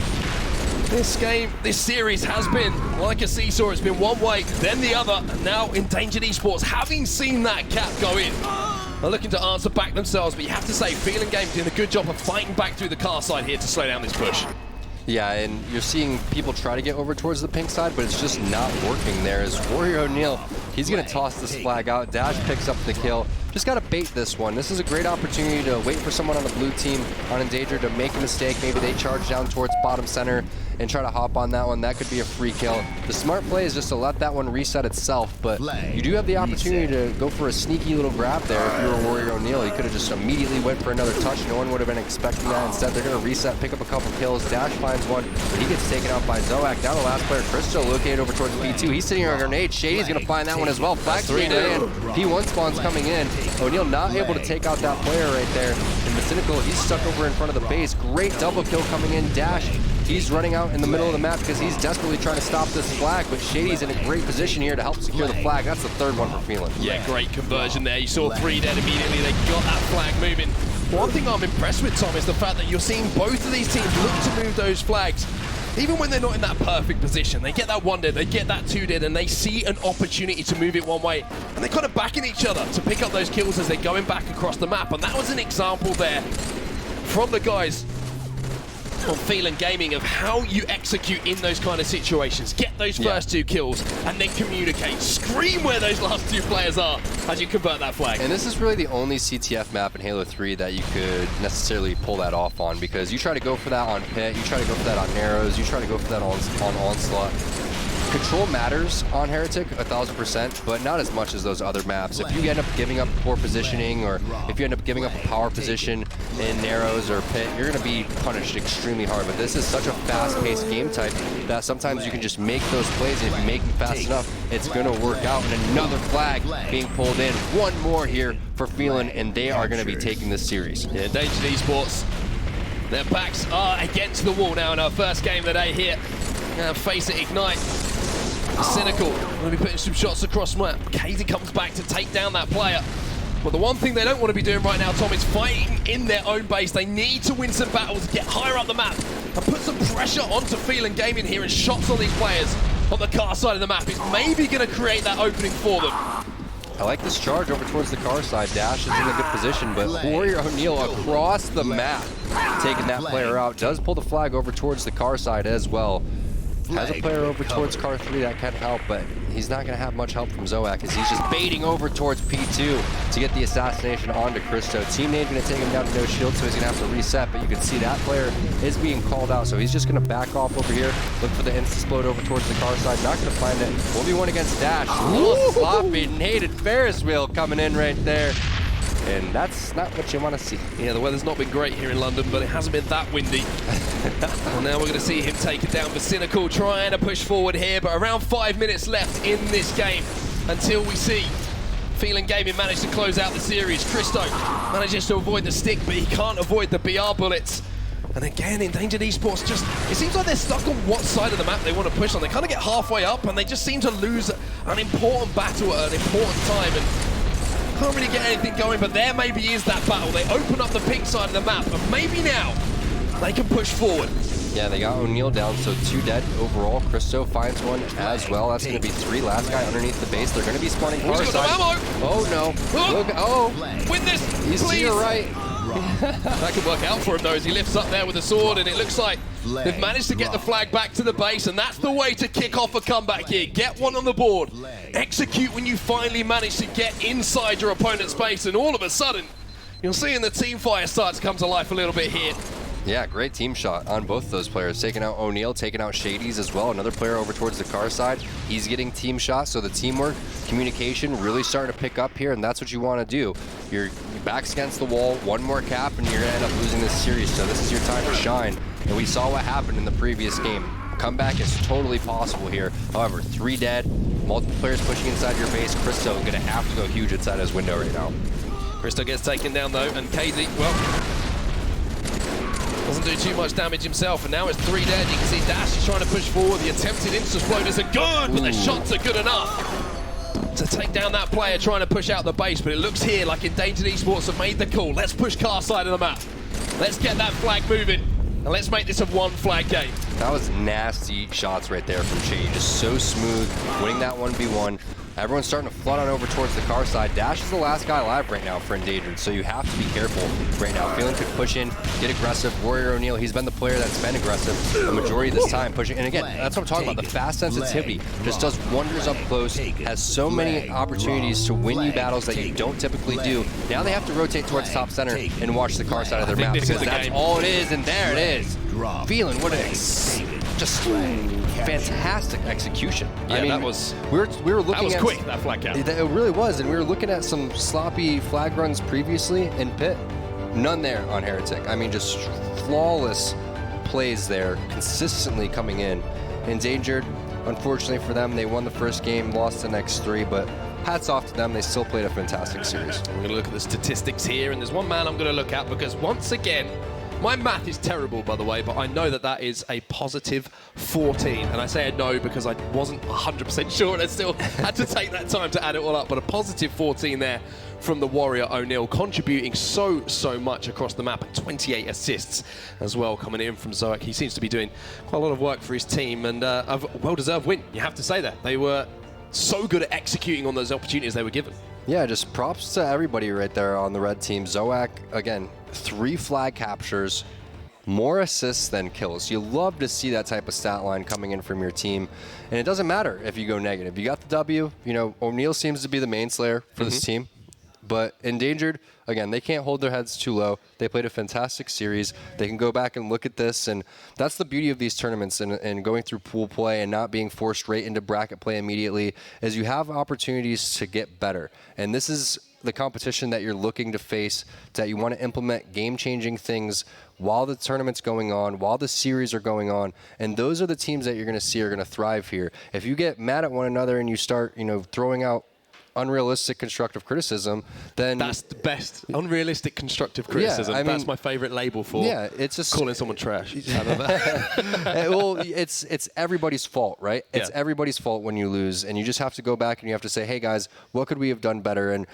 this game, this series has been like a seesaw. It's been one way, then the other, and now Endangered Esports, having seen that cap go in, are looking to answer back themselves. But you have to say, Phelan Game doing a good job of fighting back through the car side here to slow down this push. Yeah, and you're seeing people try to get over towards the pink side, but it's just not working there. As Warrior O'Neill, he's going to toss this flag out. Dash picks up the kill. Just got to bait this one. This is a great opportunity to wait for someone on the blue team on Endangered to make a mistake. Maybe they charge down towards bottom center and try to hop on that one. That could be a free kill. The smart play is just to let that one reset itself, but you do have the opportunity to go for a sneaky little grab there. If you were Warrior O'Neill, he could have just immediately went for another touch. No one would have been expecting that. Instead, they're going to reset, pick up a couple kills. Dash finds one, but he gets taken out by Zoak. Down to last player, Christo, located over towards P2. He's sitting on a grenade. Shady's going to find that one as well. Flag screen in. P1 spawns coming in. O'Neill not able to take out that player right there. And FACEIT, he's stuck over in front of the base. Great double kill coming in. Dash, he's running out in the middle of the map because he's desperately trying to stop this flag, but Shady's in a great position here to help secure the flag. That's the 3rd one for Phelan. Yeah, great conversion there. You saw 3 dead immediately. They got that flag moving. One thing I'm impressed with, Tom, is the fact that you're seeing both of these teams look to move those flags even when they're not in that perfect position. They get that 1 dead, they get that 2 dead, and they see an opportunity to move it one way, and they're kind of backing each other to pick up those kills as they're going back across the map. And that was an example there from the guys on Phelan Gaming of how you execute in those kind of situations. Get those first 2 kills and then communicate. Scream where those last 2 players are as you convert that flag. And this is really the only CTF map in Halo 3 that you could necessarily pull that off on, because you try to go for that on Pit, you try to go for that on Narrows, you try to go for that on Onslaught. Control matters on Heretic 1000%, but not as much as those other maps. If you end up giving up poor positioning, or if you end up giving up a power position in Narrows or Pit, you're going to be punished extremely hard. But this is such a fast-paced game type that sometimes you can just make those plays, and if you make them fast enough, it's going to work out. And another flag being pulled in. One more here for Phelan, and they are going to be taking this series. Yeah, Endangered Esports, their backs are against the wall now in our first game of the day here. Now FACEIT Ignite. Cynical, going to be putting some shots across map. Katie comes back to take down that player. But the one thing they don't want to be doing right now, Tom, is fighting in their own base. They need to win some battles, get higher up the map, and put some pressure onto Phelan Gaming here, and shots on these players on the car side of the map is maybe going to create that opening for them. I like this charge over towards the car side. Dash is in a good position, but Warrior O'Neill across the map, taking that player out, does pull the flag over towards the car side as well. Has a player over towards car 3 that can help, but he's not going to have much help from Zoak as he's just baiting over towards P2 to get the assassination onto Christo. Teammate's going to take him down to no shield, so he's going to have to reset, but you can see that player is being called out, so he's just going to back off over here, look for the insta-explode over towards the car side, not going to find it. 1v1 against Dash. A little sloppy, nated Ferris wheel coming in right there. And that's not what you want to see. Yeah, the weather's not been great here in London, but it hasn't been that windy. Well, now we're going to see him take it down. FACEIT trying to push forward here, but around 5 minutes left in this game until we see Phelan Gaming managed to close out the series. Christo manages to avoid the stick, but he can't avoid the BR bullets. And again, Endangered Esports just, it seems like they're stuck on what side of the map they want to push on. They kind of get halfway up and they just seem to lose an important battle at an important time. And can't really get anything going, but there maybe is that battle. They open up the pink side of the map, and maybe now they can push forward. Yeah, they got O'Neal down, so 2 dead overall. Christo finds one as well. That's going to be 3. Last guy underneath the base. They're going to be spawning far He's got side. no ammo. Oh no! Look, Win this, he's please. to your right. That could work out for him though, as he lifts up there with the sword, and it looks like they've managed to get the flag back to the base, and that's the way to kick off a comeback here. Get one on the board, execute when you finally manage to get inside your opponent's base, and all of a sudden, you're seeing the team fire start to come to life a little bit here. Yeah, great team shot on both of those players. Taking out O'Neal, taking out Shady's as well. Another player over towards the car side. He's getting team shots, so the teamwork, communication really starting to pick up here, and that's what you want to do. Your back's against the wall, one more cap, and you're going to end up losing this series, so this is your time to shine. And we saw what happened in the previous game. Comeback is totally possible here. However, 3 dead, multiple players pushing inside your base. Christo going to have to go huge inside his window right now. Christo gets taken down though, and KZ, well, doesn't do too much damage himself, and now it's 3 dead. You can see Dash is trying to push forward. The attempted insta-exploders are good, but the shots are good enough to take down that player trying to push out the base. But it looks here like Endangered Esports have made the call. Let's push car side of the map. Let's get that flag moving, and let's make this a 1 flag game. That was nasty shots right there from Shady. Just so smooth, winning that 1v1. Everyone's starting to flood on over towards the car side. Dash is the last guy alive right now for Endangered, so you have to be careful right now. Phelan could push in, get aggressive. Warrior O'Neal, he's been the player that's been aggressive the majority of this time, pushing. And again, that's what I'm talking about. The fast sensitivity just does wonders up close, has so many opportunities to win you battles that you don't typically do. Now they have to rotate towards top center and watch the car side of their map, because that's all it is, and there it is. Phelan, what an just fantastic execution. Yeah, I mean, that was, we were looking that was at quick, that flag count. It really was, and we were looking at some sloppy flag runs previously in pit. None there on Heretic. I mean, just flawless plays there, consistently coming in. Endangered, unfortunately for them, they won the first game, lost the next 3, but hats off to them. They still played a fantastic series. We're going to look at the statistics here, and there's one man I'm going to look at, because once again, my math is terrible, by the way, but I know that that is a positive 14. And I say I know because I wasn't 100% sure, and I still had to take that time to add it all up. But a positive 14 there from the Warrior O'Neal, contributing so much across the map. 28 assists as well coming in from Zoak. He seems to be doing quite a lot of work for his team, and a well-deserved win, you have to say that. They were so good at executing on those opportunities they were given. Yeah, just props to everybody right there on the red team. Zoak, again, 3 flag captures, more assists than kills. You love to see that type of stat line coming in from your team. And it doesn't matter if you go negative. You got the W. You know, O'Neal seems to be the main slayer for this team. But Endangered, again, they can't hold their heads too low. They played a fantastic series. They can go back and look at this, and that's the beauty of these tournaments and going through pool play and not being forced right into bracket play immediately, is you have opportunities to get better. And this is the competition that you're looking to face, that you want to implement game-changing things while the tournament's going on, while the series are going on, and those are the teams that you're going to see are going to thrive here. If you get mad at one another and you start, you know, throwing out unrealistic constructive criticism, then that's the best. Unrealistic constructive criticism. Yeah, I mean, that's my favorite label for it's just calling someone trash. Well, it's everybody's fault, right? It's everybody's fault when you lose, and you just have to go back and you have to say, hey guys, what could we have done better? And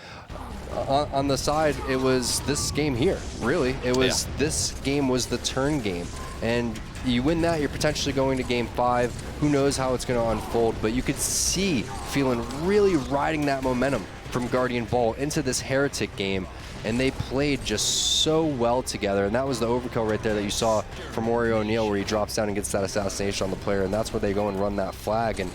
on the side, it was this game here, really. It was this game was the turn game, and you win that, you're potentially going to game 5. Who knows how it's going to unfold, but you could see Phelan really riding that momentum from Guardian Ball into this Heretic game, and they played just so well together, and that was the overkill right there that you saw from Warrior O'Neal, where he drops down and gets that assassination on the player, and that's where they go and run that flag. And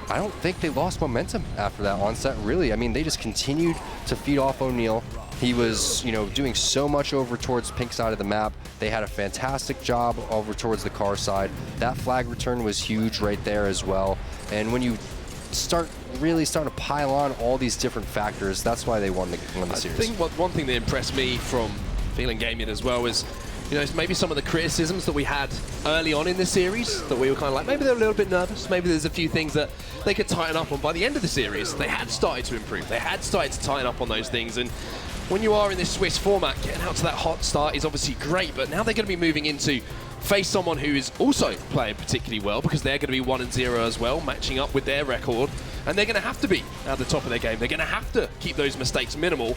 I don't think they lost momentum after that onset, really. I mean, they just continued to feed off O'Neal. He was, you know, doing so much over towards pink side of the map. They had a fantastic job over towards the car side. That flag return was huge right there as well. And when you start really starting to pile on all these different factors, that's why they won the series. I think one thing that impressed me from Phelan Gaming as well was You know, it's maybe some of the criticisms that we had early on in the series that we were kind of like, maybe they're a little bit nervous, maybe there's a few things that they could tighten up on. By the end of the series, they had started to improve. They had started to tighten up on those things. And when you are in this Swiss format, getting out to that hot start is obviously great, but now they're going to be moving into face someone who is also playing particularly well, because they're going to be 1-0 as well, matching up with their record, and they're going to have to be at the top of their game. They're going to have to keep those mistakes minimal.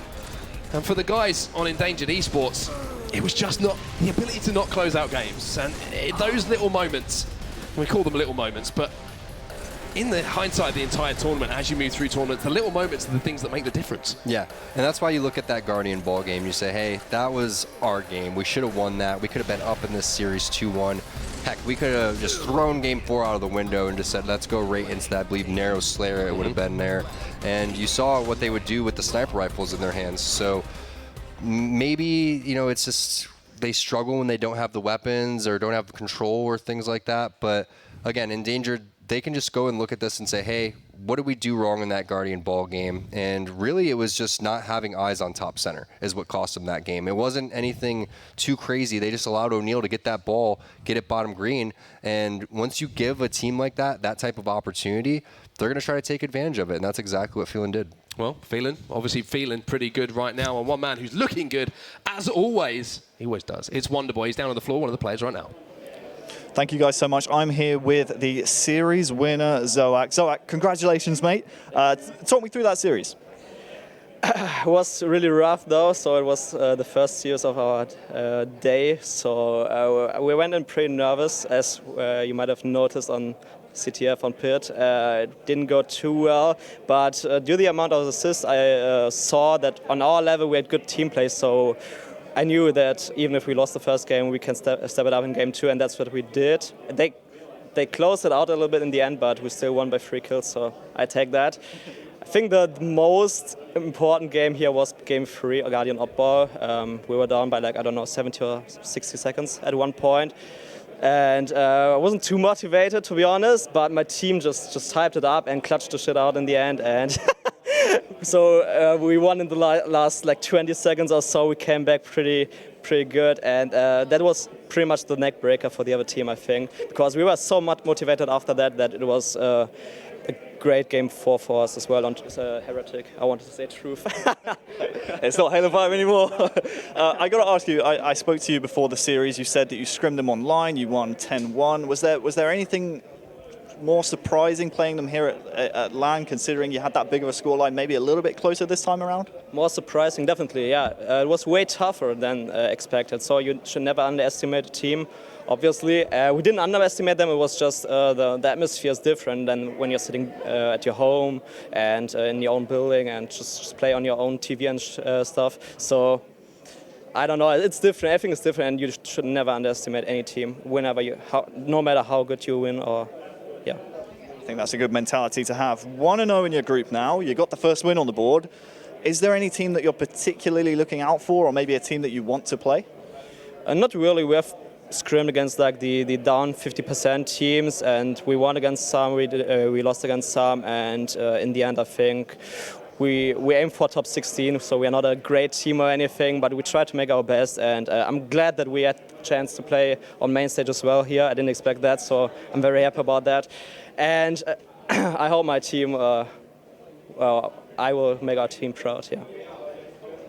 And for the guys on Endangered Esports, it was just not the ability to not close out games. And those little moments, we call them little moments, but in the hindsight of the entire tournament, as you move through tournaments, the little moments are the things that make the difference. Yeah, and that's why you look at that Guardian ball game, you say, hey, that was our game. We should have won that. We could have been up in this series 2-1. Heck, we could have just thrown Game 4 out of the window and just said, let's go right into that, I believe, narrow Slayer, it would have been there. And you saw what they would do with the sniper rifles in their hands. So maybe, you know, it's just they struggle when they don't have the weapons or don't have control or things like that. But again, Endangered, they can just go and look at this and say, hey, what did we do wrong in that Guardian ball game? And really, it was just not having eyes on top center is what cost them that game. It wasn't anything too crazy. They just allowed O'Neal to get that ball, get it bottom green. And once you give a team like that type of opportunity, they're going to try to take advantage of it. And that's exactly what Phelan did. Well, Phelan, obviously feeling pretty good right now. And one man who's looking good, as always, he always does, it's Wonderboy. He's down on the floor, one of the players right now. Thank you guys so much. I'm here with the series winner, Zoak. Zoak, congratulations, mate. Talk me through that series. It was really rough, though. So it was the first series of our day. So we went in pretty nervous, as you might have noticed on CTF on Pit. It didn't go too well, but due to the amount of assists, I saw that on our level we had good team play. So I knew that even if we lost the first game, we can step it up in game 2, and that's what we did. They closed it out a little bit in the end, but we still won by 3 kills, so I take that. I think the most important game here was game 3, Guardian up ball. We were down by, like, I don't know, 70 or 60 seconds at one point. And I wasn't too motivated, to be honest, but my team just hyped it up and clutched the shit out in the end. And so we won in the last like 20 seconds or so. We came back pretty good, and that was pretty much the neck breaker for the other team, I think, because we were so much motivated after that it was a great game 4 for us as well on Heretic. I wanted to say Truth. It's not Halo 5 anymore. I got to ask you, I spoke to you before the series. You said that you scrimmed them online. You won 10-1. Was there anything more surprising playing them here at LAN, considering you had that big of a scoreline, maybe a little bit closer this time around? More surprising, definitely, yeah. It was way tougher than expected, so you should never underestimate a team. Obviously, we didn't underestimate them. It was just the atmosphere is different than when you're sitting at your home and in your own building and just play on your own TV and stuff. So I don't know. It's different. Everything is different, and you should never underestimate any team. No matter how good you win, or yeah. I think that's a good mentality to have. 1-0 in your group now. You got the first win on the board. Is there any team that you're particularly looking out for, or maybe a team that you want to play? Not really. We have scrimmed against like the down 50% teams, and we won against some, we lost against some, and in the end I think we aim for top 16, so we are not a great team or anything, but we try to make our best, and I'm glad that we had a chance to play on main stage as well here. I didn't expect that, so I'm very happy about that. And I hope my team, well, I will make our team proud, yeah.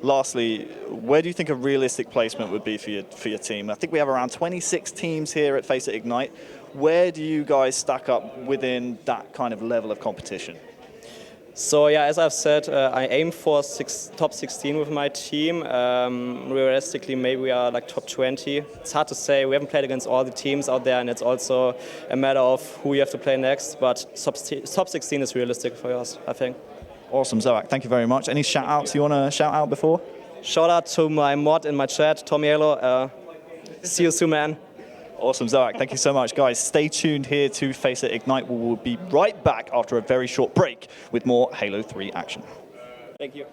Lastly, where do you think a realistic placement would be for your team? I think we have around 26 teams here at FACEIT Ignite. Where do you guys stack up within that kind of level of competition? So yeah, as I've said, I aim for top 16 with my team. Realistically, maybe we are like top 20. It's hard to say. We haven't played against all the teams out there, and it's also a matter of who you have to play next. But top 16 is realistic for us, I think. Awesome, Zoak. Thank you very much. Any shout-outs you want to shout out before? Shout out to my mod in my chat, Tommy Halo. See you soon, man. Awesome, Zoak. Thank you so much. Guys, stay tuned here to FACEIT Ignite. We will be right back after a very short break with more Halo 3 action. Thank you.